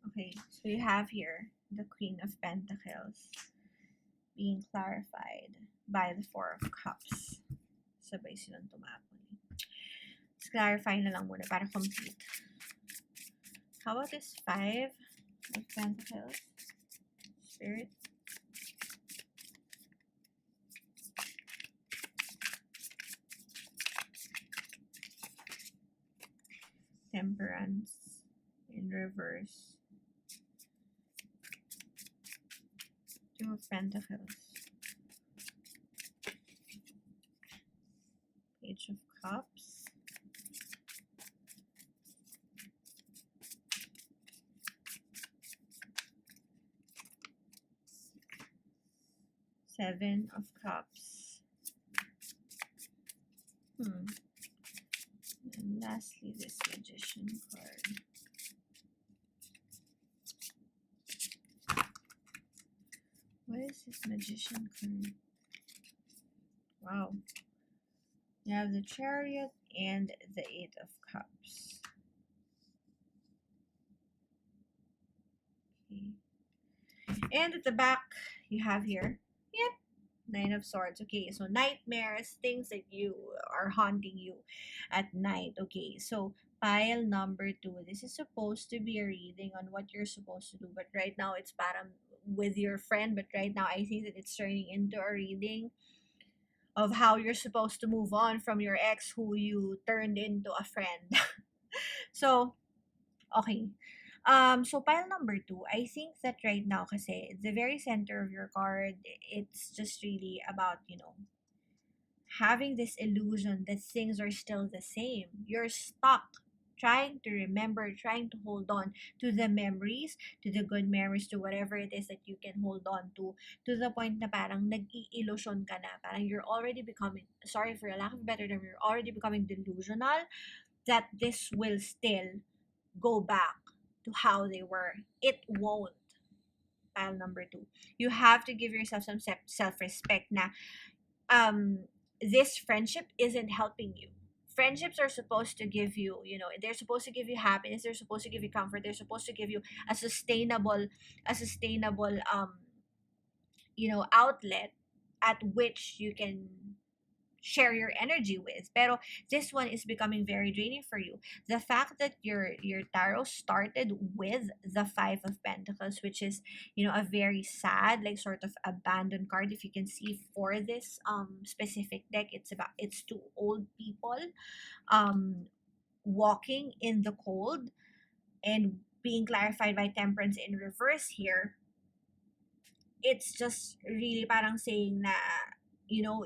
Okay, so you have here the Queen of Pentacles being clarified by the Four of Cups. Sabay silang tumapon. Let's clarify na lang muna para complete. How about this Five of Pentacles? Spirit. Temperance in reverse. Two of Pentacles. Page of Cups. Seven of Cups. And lastly, this Magician card. What is this Magician card? Wow. You have the Chariot and the Eight of Cups. Okay. And at the back, you have here, yep, Nine of Swords. Okay, so nightmares, things that you are haunting you at night. Okay, so pile number 2. This is supposed to be a reading on what you're supposed to do, but right now it's parang with your friend, but right now I think that it's turning into a reading of how you're supposed to move on from your ex who you turned into a friend. So, okay. So pile number 2, I think that right now kasi the very center of your card, it's just really about, you know, having this illusion that things are still the same. You're stuck trying to remember, trying to hold on to the memories, to the good memories, to whatever it is that you can hold on to the point na parang nag-i-illusion ka na. Parang you're already becoming, sorry for a lack of a better term, you're already becoming delusional that this will still go back to how they were. It won't. Pile number 2. You have to give yourself some self-respect na this friendship isn't helping you. Friendships are supposed to give you, you know, they're supposed to give you happiness, they're supposed to give you comfort, they're supposed to give you a sustainable you know, outlet at which you can share your energy with. Pero this one is becoming very draining for you. The fact that your tarot started with the Five of Pentacles, which is, you know, a very sad, like sort of abandoned card. If you can see for this specific deck, it's two old people walking in the cold and being clarified by Temperance in reverse here. It's just really parang saying na, you know,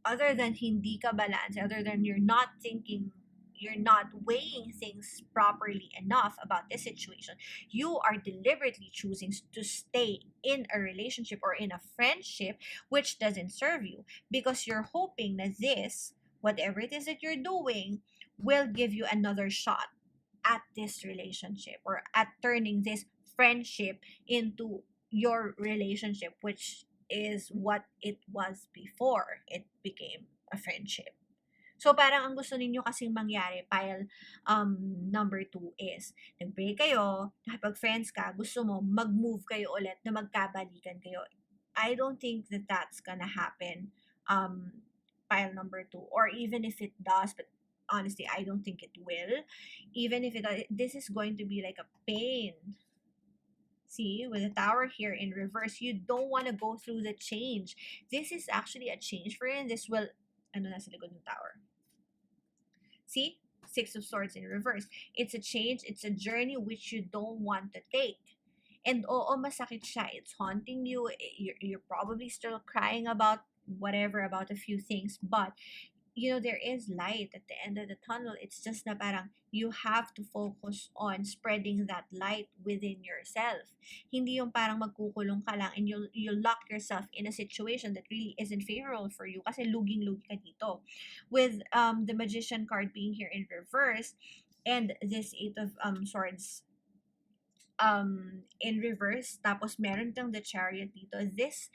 other than hindi ka balance, other than you're not thinking you're not weighing things properly enough about this situation. You are deliberately choosing to stay in a relationship or in a friendship which doesn't serve you, because you're hoping that this, whatever it is that you're doing, will give you another shot at this relationship, or at turning this friendship into your relationship, which is what it was before it became a friendship. So, parang ang gusto ninyo kasing mangyari, pile number two is, nag-break kayo, nakipag-friends ka, gusto mo mag-move kayo ulit na magkabalikan kayo. I don't think that that's gonna happen, pile number two. Or even if it does, but honestly, I don't think it will. Even if it does, this is going to be like a pain. See, with the tower here in reverse, you don't want to go through the change. This is actually a change for you, and this will, ano nasa likod ng tower? See? Six of Swords in reverse. It's a change, it's a journey which you don't want to take. And oo, masakit siya. It's haunting you. You're probably still crying about whatever, about a few things. But there is light at the end of the tunnel. It's just na parang you have to focus on spreading that light within yourself. Hindi yung parang magkukulong ka lang and you'll lock yourself in a situation that really isn't favorable for you kasi luging-lugi ka dito. With the Magician card being here in reverse and this Eight of Swords in reverse, tapos meron kang the Chariot dito, this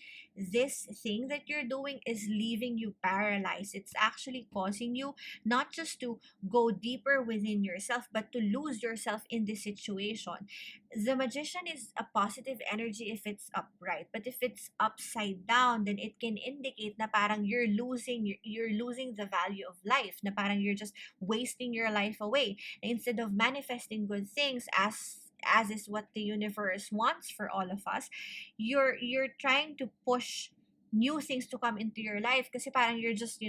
thing that you're doing is leaving you paralyzed. It's actually causing you not just to go deeper within yourself, but to lose yourself in this situation. The Magician is a positive energy if it's upright, but if it's upside down, then it can indicate na parang you're losing the value of life, na parang you're just wasting your life away. Instead of manifesting good things as is what the universe wants for all of us, you're trying to push new things to come into your life kasi parang you're just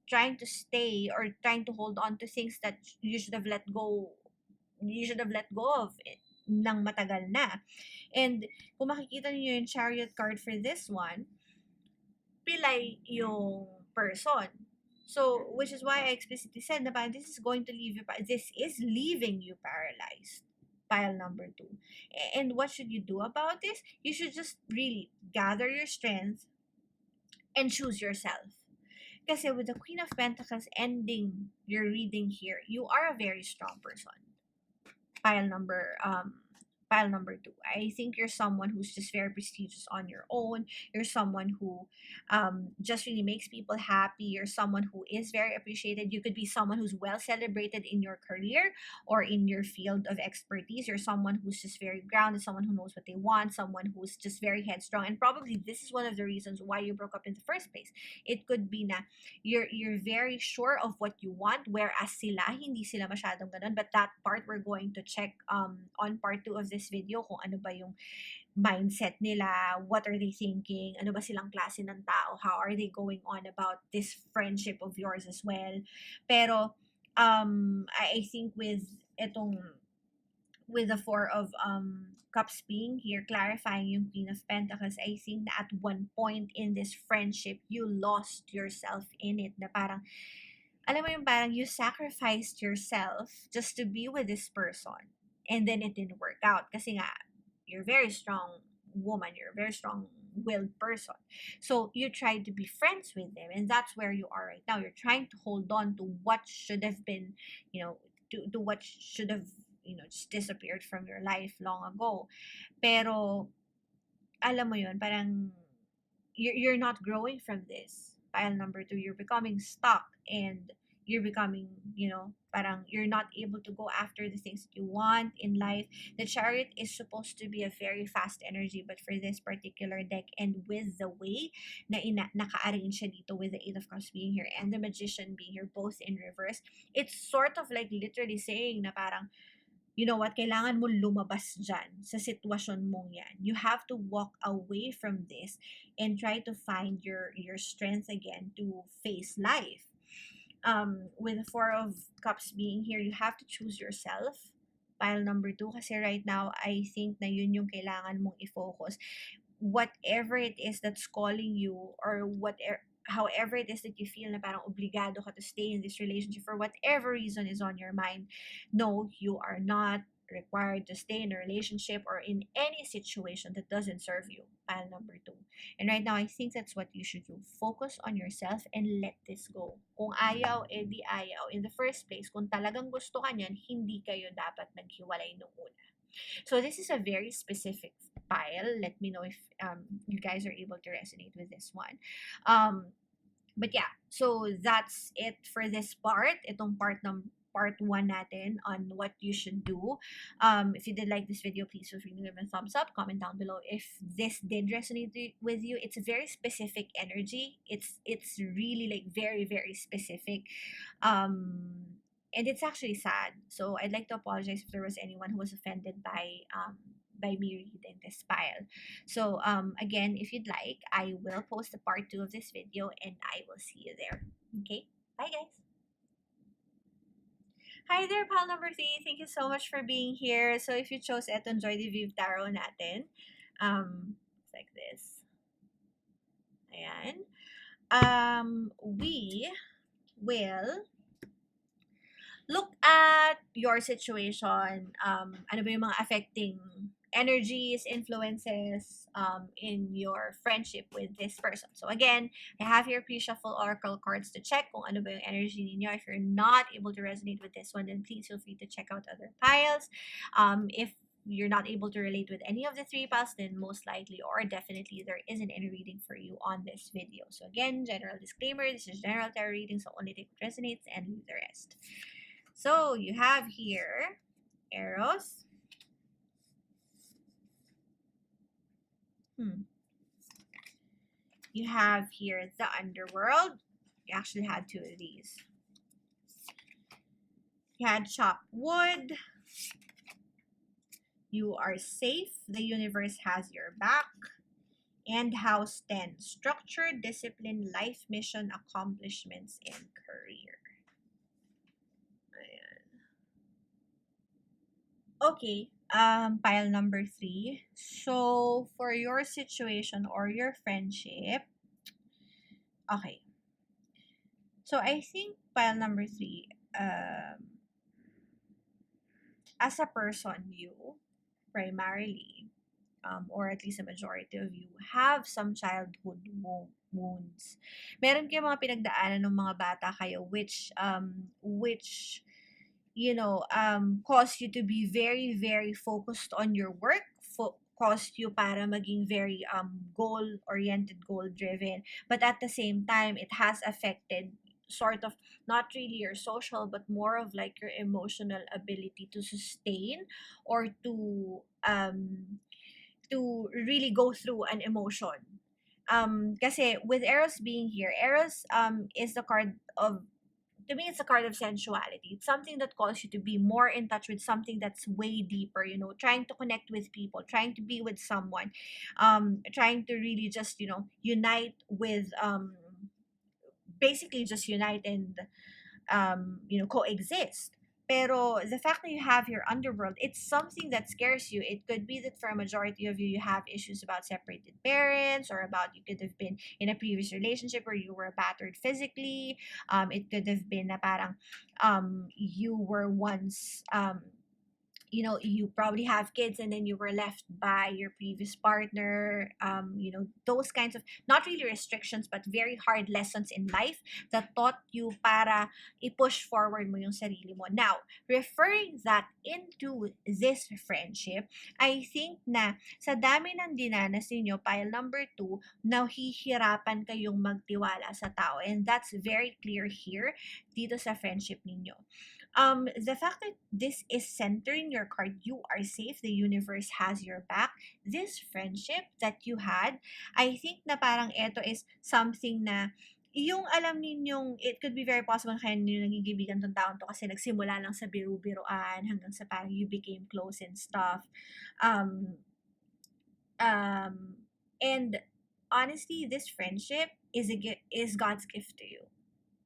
trying to stay or trying to hold on to things that you should have let go of nang matagal na. And kung makikita niyo yung Chariot card for this one, pilay yung person. So, which is why I explicitly said na parang this is leaving you paralyzed. Pile number two. And what should you do about this? You should just really gather your strength and choose yourself. Kasi with the Queen of Pentacles ending your reading here, you are a very strong person. Pile number two. I think you're someone who's just very prestigious on your own. You're someone who just really makes people happy. You're someone who is very appreciated. You could be someone who's well celebrated in your career or in your field of expertise. You're someone who's just very grounded, someone who knows what they want, someone who's just very headstrong. And probably this is one of the reasons why you broke up in the first place. It could be na you're very sure of what you want, whereas hindi sila masyadong ganun. But that part we're going to check on part 2 of this video, kung ano ba yung mindset nila, what are they thinking, ano ba silang klase ng tao, how are they going on about this friendship of yours as well. Pero I think with the Four of Cups being here, clarifying yung Queen of Pentacles, I think that at one point in this friendship, you lost yourself in it. Na parang, alam mo yung parang you sacrificed yourself just to be with this person. And then it didn't work out. Kasi nga, you're a very strong woman. You're a very strong-willed person. So you tried to be friends with them. And that's where you are right now. You're trying to hold on to what should have been, to what should have, just disappeared from your life long ago. Pero, alam mo yun, parang, you're not growing from this. Pile number 2, you're becoming stuck and you're becoming, parang you're not able to go after the things that you want in life. The Chariot is supposed to be a very fast energy, but for this particular deck and with the way na naka-arrange siya dito with the Eight of Cups being here and the Magician being here, both in reverse, it's sort of like literally saying na parang, you know what, kailangan mo lumabas dyan sa sitwasyon mong yan. You have to walk away from this and try to find your strength again to face life. With the Four of Cups being here, you have to choose yourself. Pile number 2, kasi right now, I think na yun yung kailangan mong i-focus. whatever it is that's calling you, or whatever, however it is that you feel na parang obligado ka to stay in this relationship for whatever reason is on your mind. No, you are not required to stay in a relationship or in any situation that doesn't serve you. Pile number two. And right now, I think that's what you should do. Focus on yourself and let this go. Kung ayaw, edi ayaw. In the first place, kung talagang gusto ka niyan, hindi kayo dapat naghiwalay nung una. So this is a very specific pile. Let me know if you guys are able to resonate with this one. But yeah, so that's it for this part. Itong part 1 natin on what you should do. If you did like this video, please feel free to give a thumbs up, comment down below if this did resonate with you. It's a very specific energy. It's really like very, very specific. And it's actually sad. So I'd like to apologize if there was anyone who was offended by me reading this pile. So again, if you'd like, I will post a part 2 of this video and I will see you there. Okay? Bye guys. Hi there, pile number 3. Thank you so much for being here. So if you chose itong Joie de Vivre Tarot natin, it's like this. Ayan. We will look at your situation. Ano ba yung mga affecting energies, influences in your friendship with this person. So again, I have here pre-shuffle oracle cards to check kung ano ba yung energy ninyo. If you're not able to resonate with this one, then please feel free to check out other piles. If you're not able to relate with any of the 3 piles, then most likely or definitely there isn't any reading for you on this video. So again, general disclaimer, this is general tarot reading, so only take what resonates and leave the rest. So you have here Eros. You have here the underworld. You actually had 2 of these. You had chopped wood. You are safe. The universe has your back. And house 10. Structure, discipline, life mission, accomplishments, and career. Okay, pile number 3. So, for your situation or your friendship, okay. So, I think pile number 3, as a person, you, primarily, or at least a majority of you, have some childhood wounds. Meron kayong mga pinagdaanan ng mga bata kayo which cause you to be very, very focused on your work, caused you para maging very goal-oriented, goal-driven. But at the same time, it has affected sort of not really your social, but more of like your emotional ability to sustain or to really go through an emotion. Kasi with Eros being here, Eros is the card of, to me, it's a card of sensuality. It's something that calls you to be more in touch with something that's way deeper, trying to connect with people, trying to be with someone, trying to really just, unite with, basically just unite and, coexist. Pero the fact that you have your underworld, it's something that scares you. It could be that for a majority of you, you have issues about separated parents, or about you could have been in a previous relationship where you were battered physically. It could have been na parang you were once you probably have kids and then you were left by your previous partner. Those kinds of, not really restrictions, but very hard lessons in life that taught you para i-push forward mo yung sarili mo. Now, referring that into this friendship, I think na sa dami ng dinanas ninyo, pile number 2, nahihirapan kayong magtiwala sa tao. And that's very clear here dito sa friendship ninyo. The fact that this is centering your card, you are safe, the universe has your back. This friendship that you had, I think na parang ito is something na yung alam ninyong, it could be very possible kaya ninyo naging kaibigan tong taon to kasi nagsimula lang sa biru-biruan hanggang sa parang you became close and stuff. And honestly, this friendship is God's gift to you.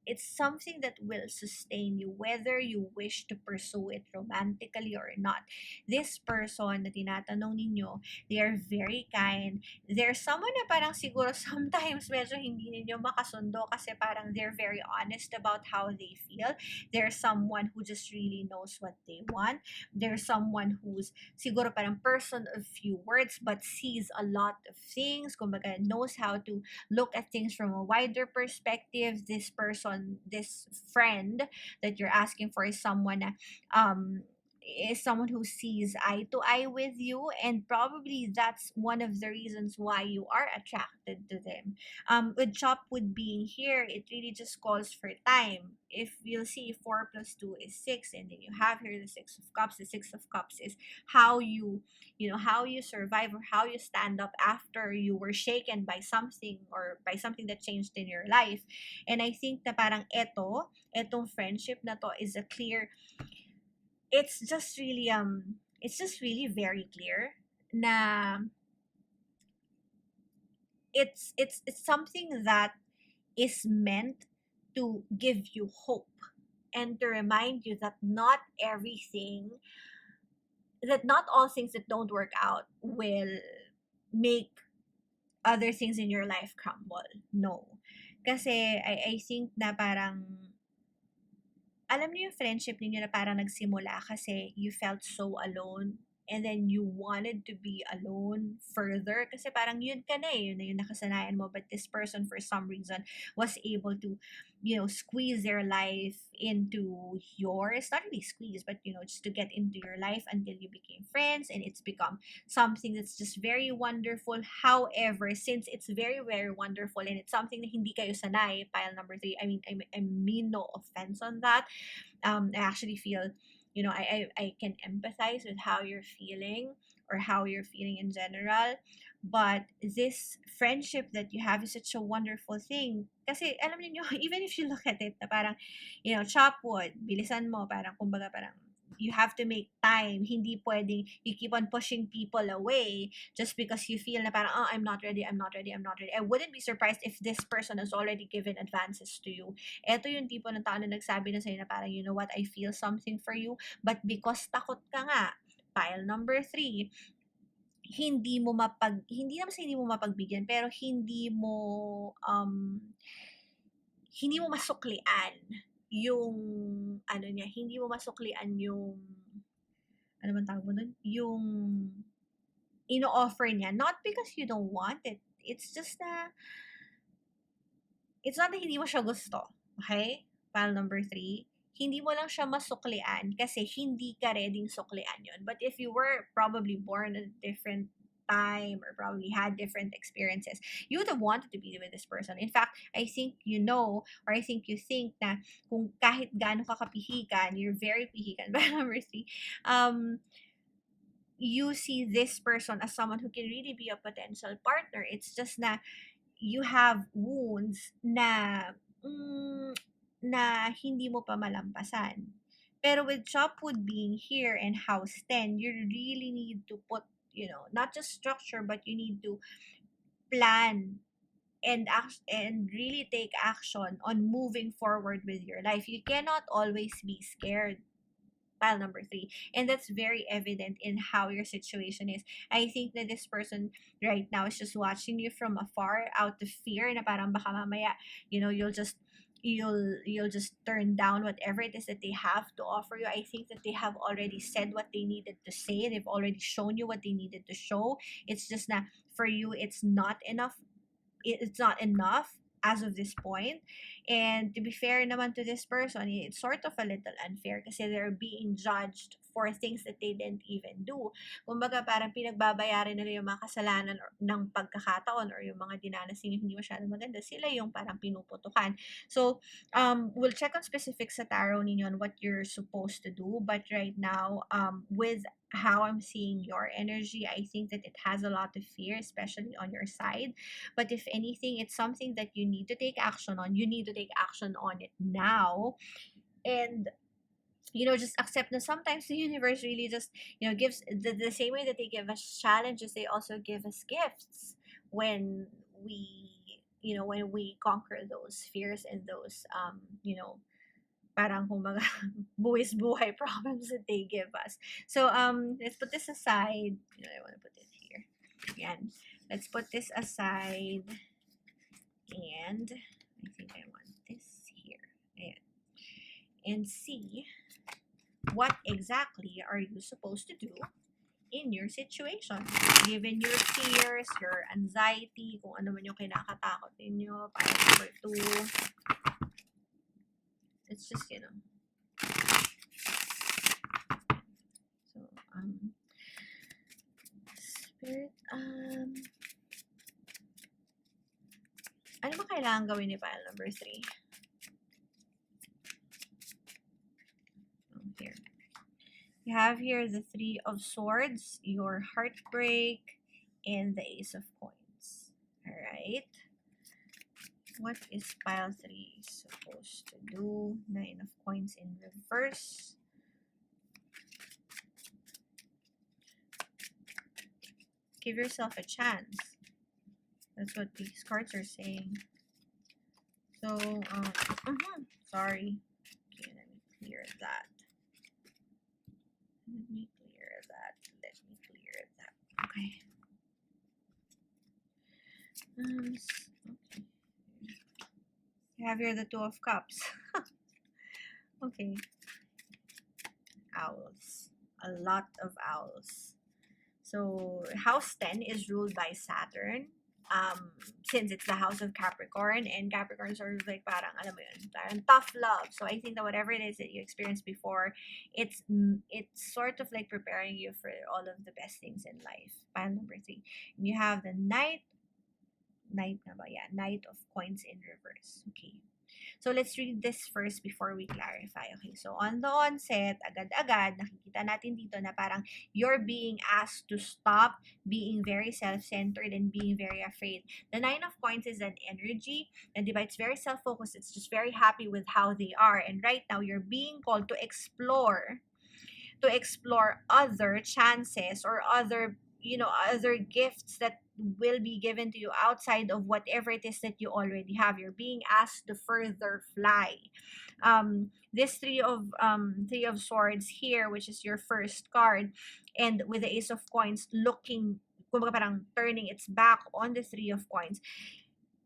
it's something that will sustain you whether you wish to pursue it romantically or not. This person na tinatanong ninyo, they are very kind. They're someone na parang siguro sometimes medyo hindi ninyo makasundo kasi parang they're very honest about how they feel. They're someone who just really knows what they want. They're someone who's siguro parang person of few words but sees a lot of things. Kumbaga, knows how to look at things from a wider perspective. This person, this friend that you're asking for um is someone who sees eye to eye with you, and probably that's one of the reasons why you are attracted to them. With Chopwood being here, it really just calls for time. If you'll see, 4 plus 2 is 6, and then you have here the 6 of cups. The 6 of cups is how how you survive, or how you stand up after you were shaken by something, or by something that changed in your life. And I think na parang etong friendship na to is a clear, it's just really very clear na it's something that is meant to give you hope and to remind you that not all things that don't work out will make other things in your life crumble. No. Kasi I think na parang, alam niyo yung friendship ninyo na parang nagsimula kasi you felt so alone, and then you wanted to be alone further kasi parang yun ka na yun na yung nakasanayan mo, but this person for some reason was able to squeeze their life into yours, not really squeeze, but just to get into your life until you became friends, and it's become something that's just very wonderful. However, since it's very very wonderful and it's something na hindi kayo sanay, pile number 3, I mean no offense on that. I actually feel, I can empathize with how you're feeling, or how you're feeling in general. But this friendship that you have is such a wonderful thing. Kasi, alam niyo, even if you look at it, na parang, chop wood, bilisan mo, parang, kumbaga, parang, you have to make time. Hindi pwedeng you keep on pushing people away just because you feel na parang, oh, I'm not ready, I'm not ready, I'm not ready. I wouldn't be surprised if this person has already given advances to you. Ito yung tipo ng tao na nagsabi na sa'yo na parang, you know what, I feel something for you, but because takot ka nga, pile number 3, hindi naman sa hindi mo mapagbigyan, pero hindi mo masuklian yung hindi mo masuklian yung ano man tawag mo dun? Yung ino-offer niya, not because you don't want it. It's just na it's not that hindi mo siya gusto. Okay? File number 3. Hindi mo lang siya masuklian kasi hindi ka ready suklian yun. But if you were probably born at a different time, or probably had different experiences, you would have wanted to be with this person. In fact, I think or I think you think na kung kahit gaano ka kapihikan, you're very pihikan. File number 3. You see this person as someone who can really be a potential partner. It's just na you have wounds na na hindi mo pa malampasan. Pero with Chopwood being here and House 10, you really need to put, not just structure, but you need to plan and really take action on moving forward with your life. You cannot always be scared. Pile number 3. And that's very evident in how your situation is. I think that this person right now is just watching you from afar out of fear na parang baka mamaya, you'll just turn down whatever it is that they have to offer you. I think that they have already said what they needed to say. They've already shown you what they needed to show. It's just na for you, it's not enough. It's not enough as of this point. And to be fair naman to this person, it's sort of a little unfair kasi they're being judged for things that they didn't even do. Kumbaga parang pinagbabayaran nila yung mga kasalanan ng pagkakataon, or yung mga dinanas yung hindi masyadong maganda. Sila yung parang pinuputukan. So, we'll check on specifics sa tarot ninyo on what you're supposed to do. But right now, with how I'm seeing your energy, I think that it has a lot of fear, especially on your side. But if anything, it's something that you need to take action on. You need to take action on it now. And just accept that sometimes the universe really just, gives the same way that they give us challenges, they also give us gifts when we you know, when we conquer those fears and those, you know, parang kumbaga, buwis buhay problems that they give us. So, let's put this aside. You know, I want to put it here. Yan. Let's put this aside. And I think I want this here. Ayan. And see what exactly are you supposed to do in your situation. Given your fears, your anxiety, kung ano man yung kinakatakot ninyo, para number 2. It's just, you know. So, Spirit, ano ba kailangan gawin ni pile number 3? Here. You have here the 3 of Swords, your heartbreak, and the Ace of Coins. Alright. What is pile 3 supposed to do? 9 of Coins in reverse. Give yourself a chance. That's what these cards are saying. So, sorry. Okay, let me clear that. Let me clear that. Okay. Okay. You have here the 2 of Cups. Okay. Owls. A lot of owls. So, House 10 is ruled by Saturn. Since it's the house of Capricorn, and Capricorn sort of like parang, alam mo yun, parang tough love. So I think that whatever it is that you experienced before, it's sort of like preparing you for all of the best things in life. Pile number 3. And you have the Knight of Coins in reverse. Okay. So let's read this first before we clarify. Okay, so on the onset, agad-agad, nakikita natin dito na parang you're being asked to stop being very self-centered and being very afraid. The 9 of Coins is an energy, and diba, it's very self-focused. It's just very happy with how they are. And right now, you're being called to explore other chances or other, you know, other gifts that will be given to you outside of whatever it is that you already have. You're being asked to further fly. This three of Swords here, which is your first card, and with the Ace of Coins looking, kumbaga parang turning its back on the 3 of Coins,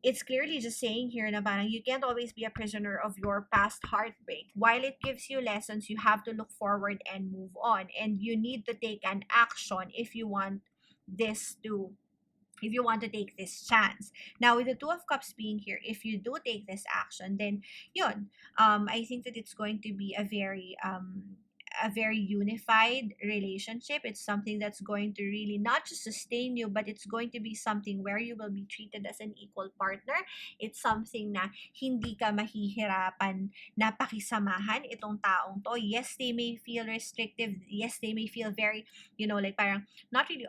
it's clearly just saying here na parang you can't always be a prisoner of your past heartbreak. While it gives you lessons, you have to look forward and move on. And you need to take an action if you want to take this chance. Now, with the 2 of Cups being here, if you do take this action, then yun, I think that it's going to be a very unified relationship. It's something that's going to really not just sustain you, but it's going to be something where you will be treated as an equal partner. It's something na hindi ka mahihirapan na pakisamahan itong taong to. Yes, they may feel restrictive. Yes, they may feel very, you know, like parang not really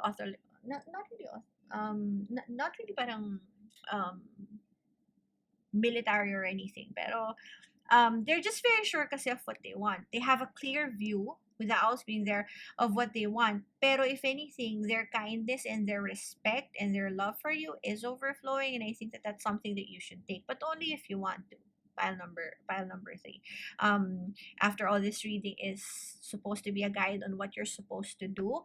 parang military or anything, pero they're just very sure kasi of what they want. They have a clear view, with the owls being there, of what they want. Pero if anything, their kindness and their respect and their love for you is overflowing, and I think that that's something that you should take, but only if you want to. Pile number 3. After all, this reading is supposed to be a guide on what you're supposed to do,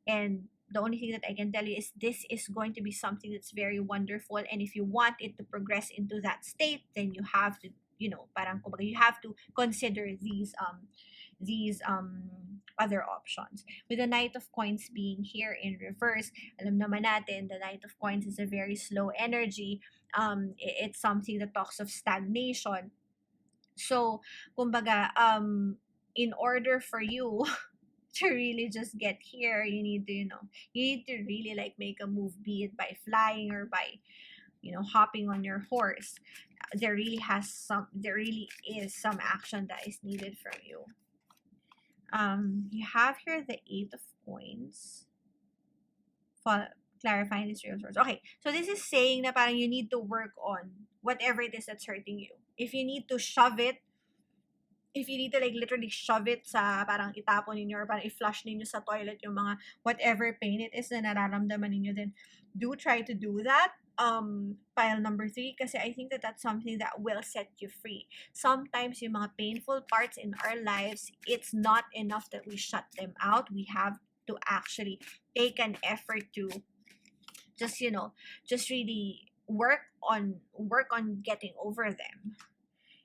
and the only thing that I can tell you is this is going to be something that's very wonderful, and if you want it to progress into that state, then you have to, you know, parang kumbaga, you have to consider these other options. With the Knight of Coins being here in reverse, alam naman natin, the Knight of Coins is a very slow energy. It's something that talks of stagnation. So, kumbaga, in order for you to really just get here, you need to really like make a move, be it by flying or by, you know, hopping on your horse. There really is some action that is needed from you. You have here the 8 of Coins, clarifying the 3 of Swords. Okay, so this is saying na parang you need to work on whatever it is that's hurting you. If you need to like literally shove it sa parang itapon ninyo or parang i-flush ninyo sa toilet yung mga whatever pain it is na nararamdaman ninyo, then do try to do that. pile number three kasi I think that that's something that will set you free. Sometimes yung mga painful parts in our lives, it's not enough that we shut them out. We have to actually take an effort to just, just really work on getting over them.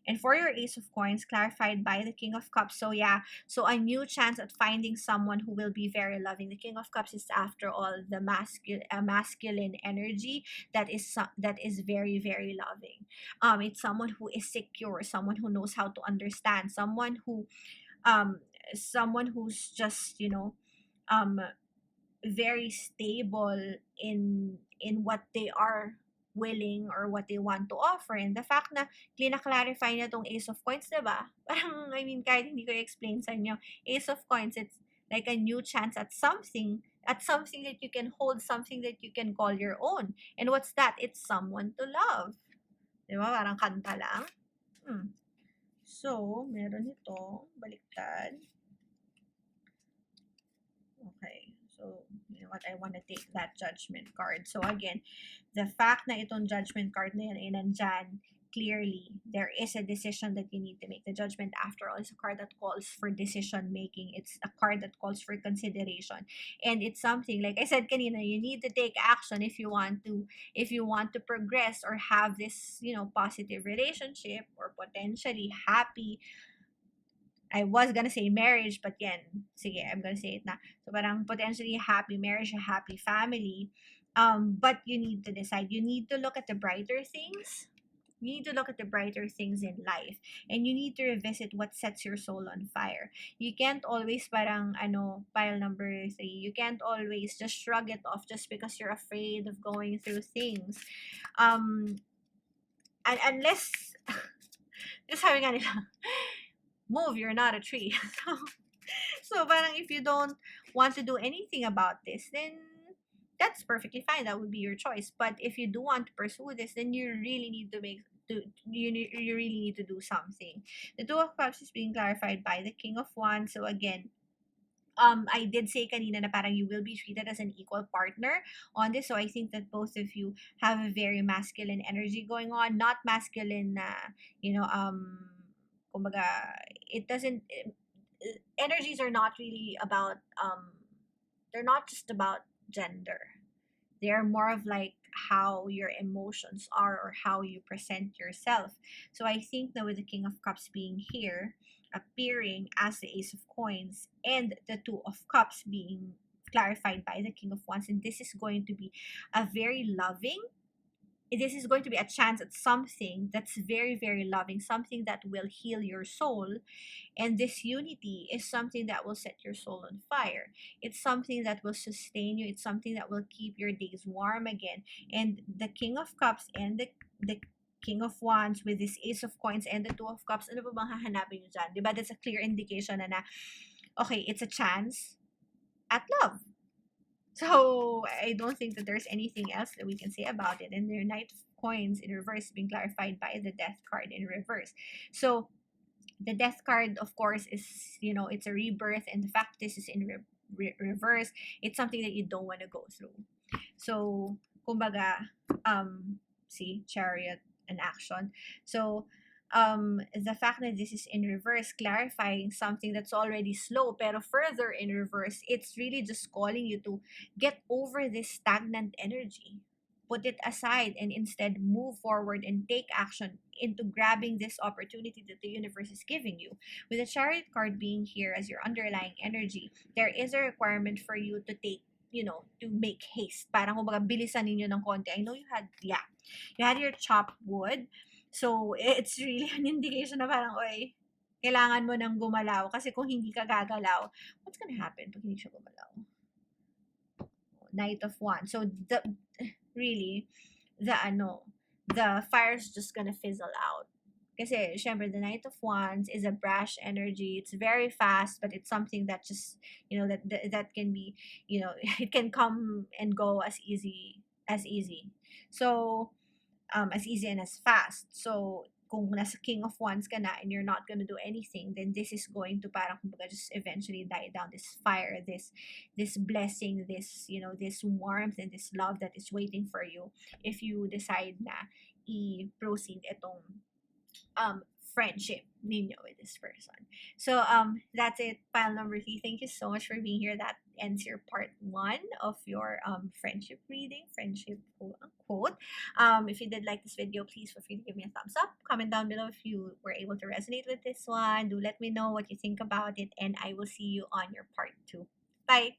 And for your Ace of Coins, clarified by the King of Cups. So yeah, so a new chance at finding someone who will be very loving. The King of Cups is, after all, the masculine energy that is very, very loving. It's someone who is secure, someone who knows how to understand, um someone who's just, um very stable in what they are willing or what they want to offer. And the fact na clarify niya tong Ace of Coins, diba? Parang, I mean, kahit hindi ko i-explain sa inyo, Ace of Coins, it's like a new chance at something that you can hold, something that you can call your own. And what's that? It's someone to love. Diba? Parang kanta lang. So, meron ito, baliktad. Okay. So, you know what? I want to take that judgment card. So, again, the fact na itong judgment card na yan ay nandyan, clearly, there is a decision that you need to make. The judgment, after all, is a card that calls for decision making. It's a card that calls for consideration. And it's something, like I said kanina, you need to take action if you want to progress or have this, positive relationship or potentially happy. I was gonna say marriage, but yan, sige, I'm gonna say it na. So parang potentially happy marriage, a happy family. But you need to decide. You need to look at the brighter things. You need to look at the brighter things in life. And you need to revisit what sets your soul on fire. You can't always pile number three. You can't always just shrug it off just because you're afraid of going through things. And unless, just sabi nga nila, move, you're not a tree. So parang if you don't want to do anything about this, then that's perfectly fine. That would be your choice. But if you do want to pursue this, then you really need to you really need to do something. The Two of Cups is being clarified by the King of Wands. So again, I did say kanina na parang you will be treated as an equal partner on this. So I think that both of you have a very masculine energy going on. Not masculine na, kumbaga, it doesn't, energies are not really about, they're not just about gender. They're more of like how your emotions are or how you present yourself. So I think that with the King of Cups being here, appearing as the Ace of Coins, and the Two of Cups being clarified by the King of Wands, and this is going to be a very loving, this is going to be a chance at something that's very, very loving, something that will heal your soul. And this unity is something that will set your soul on fire. It's something that will sustain you. It's something that will keep your days warm again. And the King of Cups and the King of Wands with this Ace of Coins and the Two of Cups, ano ba bang hahanapin nyo dyan? Diba? That's a clear indication na okay, it's a chance at love. So I don't think that there's anything else that we can say about it. And the Knight of Coins in reverse being clarified by the Death card in reverse. So the Death card, of course, is, it's a rebirth, and the fact this is in reverse, it's something that you don't want to go through. So kumbaga, see, Chariot and action. So the fact that this is in reverse, clarifying something that's already slow, pero further in reverse, it's really just calling you to get over this stagnant energy. Put it aside and instead move forward and take action into grabbing this opportunity that the universe is giving you. With the Chariot card being here as your underlying energy, there is a requirement for you to take, to make haste. Parang kumbaga bilisan ninyo ng konti. I know you had your chopped wood. So, it's really an indication na parang, oy, kailangan mo nang gumalaw. Kasi kung hindi ka gagalaw, what's gonna happen pag hindi siya gumalaw? Knight of Wands. So, the fire's just gonna fizzle out. Kasi, syempre, the Knight of Wands is a brash energy. It's very fast, but it's something that just, that can be, it can come and go as easy. So, as easy and as fast. So kung nasa King of Wands ka na and you're not gonna do anything, then this is going to parang kumbaga just eventually die down. This fire, this blessing, this, you know, this warmth and this love that is waiting for you if you decide na i-proceed itong friendship ninyo with this person. So that's it, pile number 3. Thank you so much for being here. That ends your part 1 of your friendship reading, friendship quote unquote. If you did like this video, please feel free to give me a thumbs up. Comment down below if you were able to resonate with this one. Do let me know what you think about it, and I will see you on your part 2. Bye.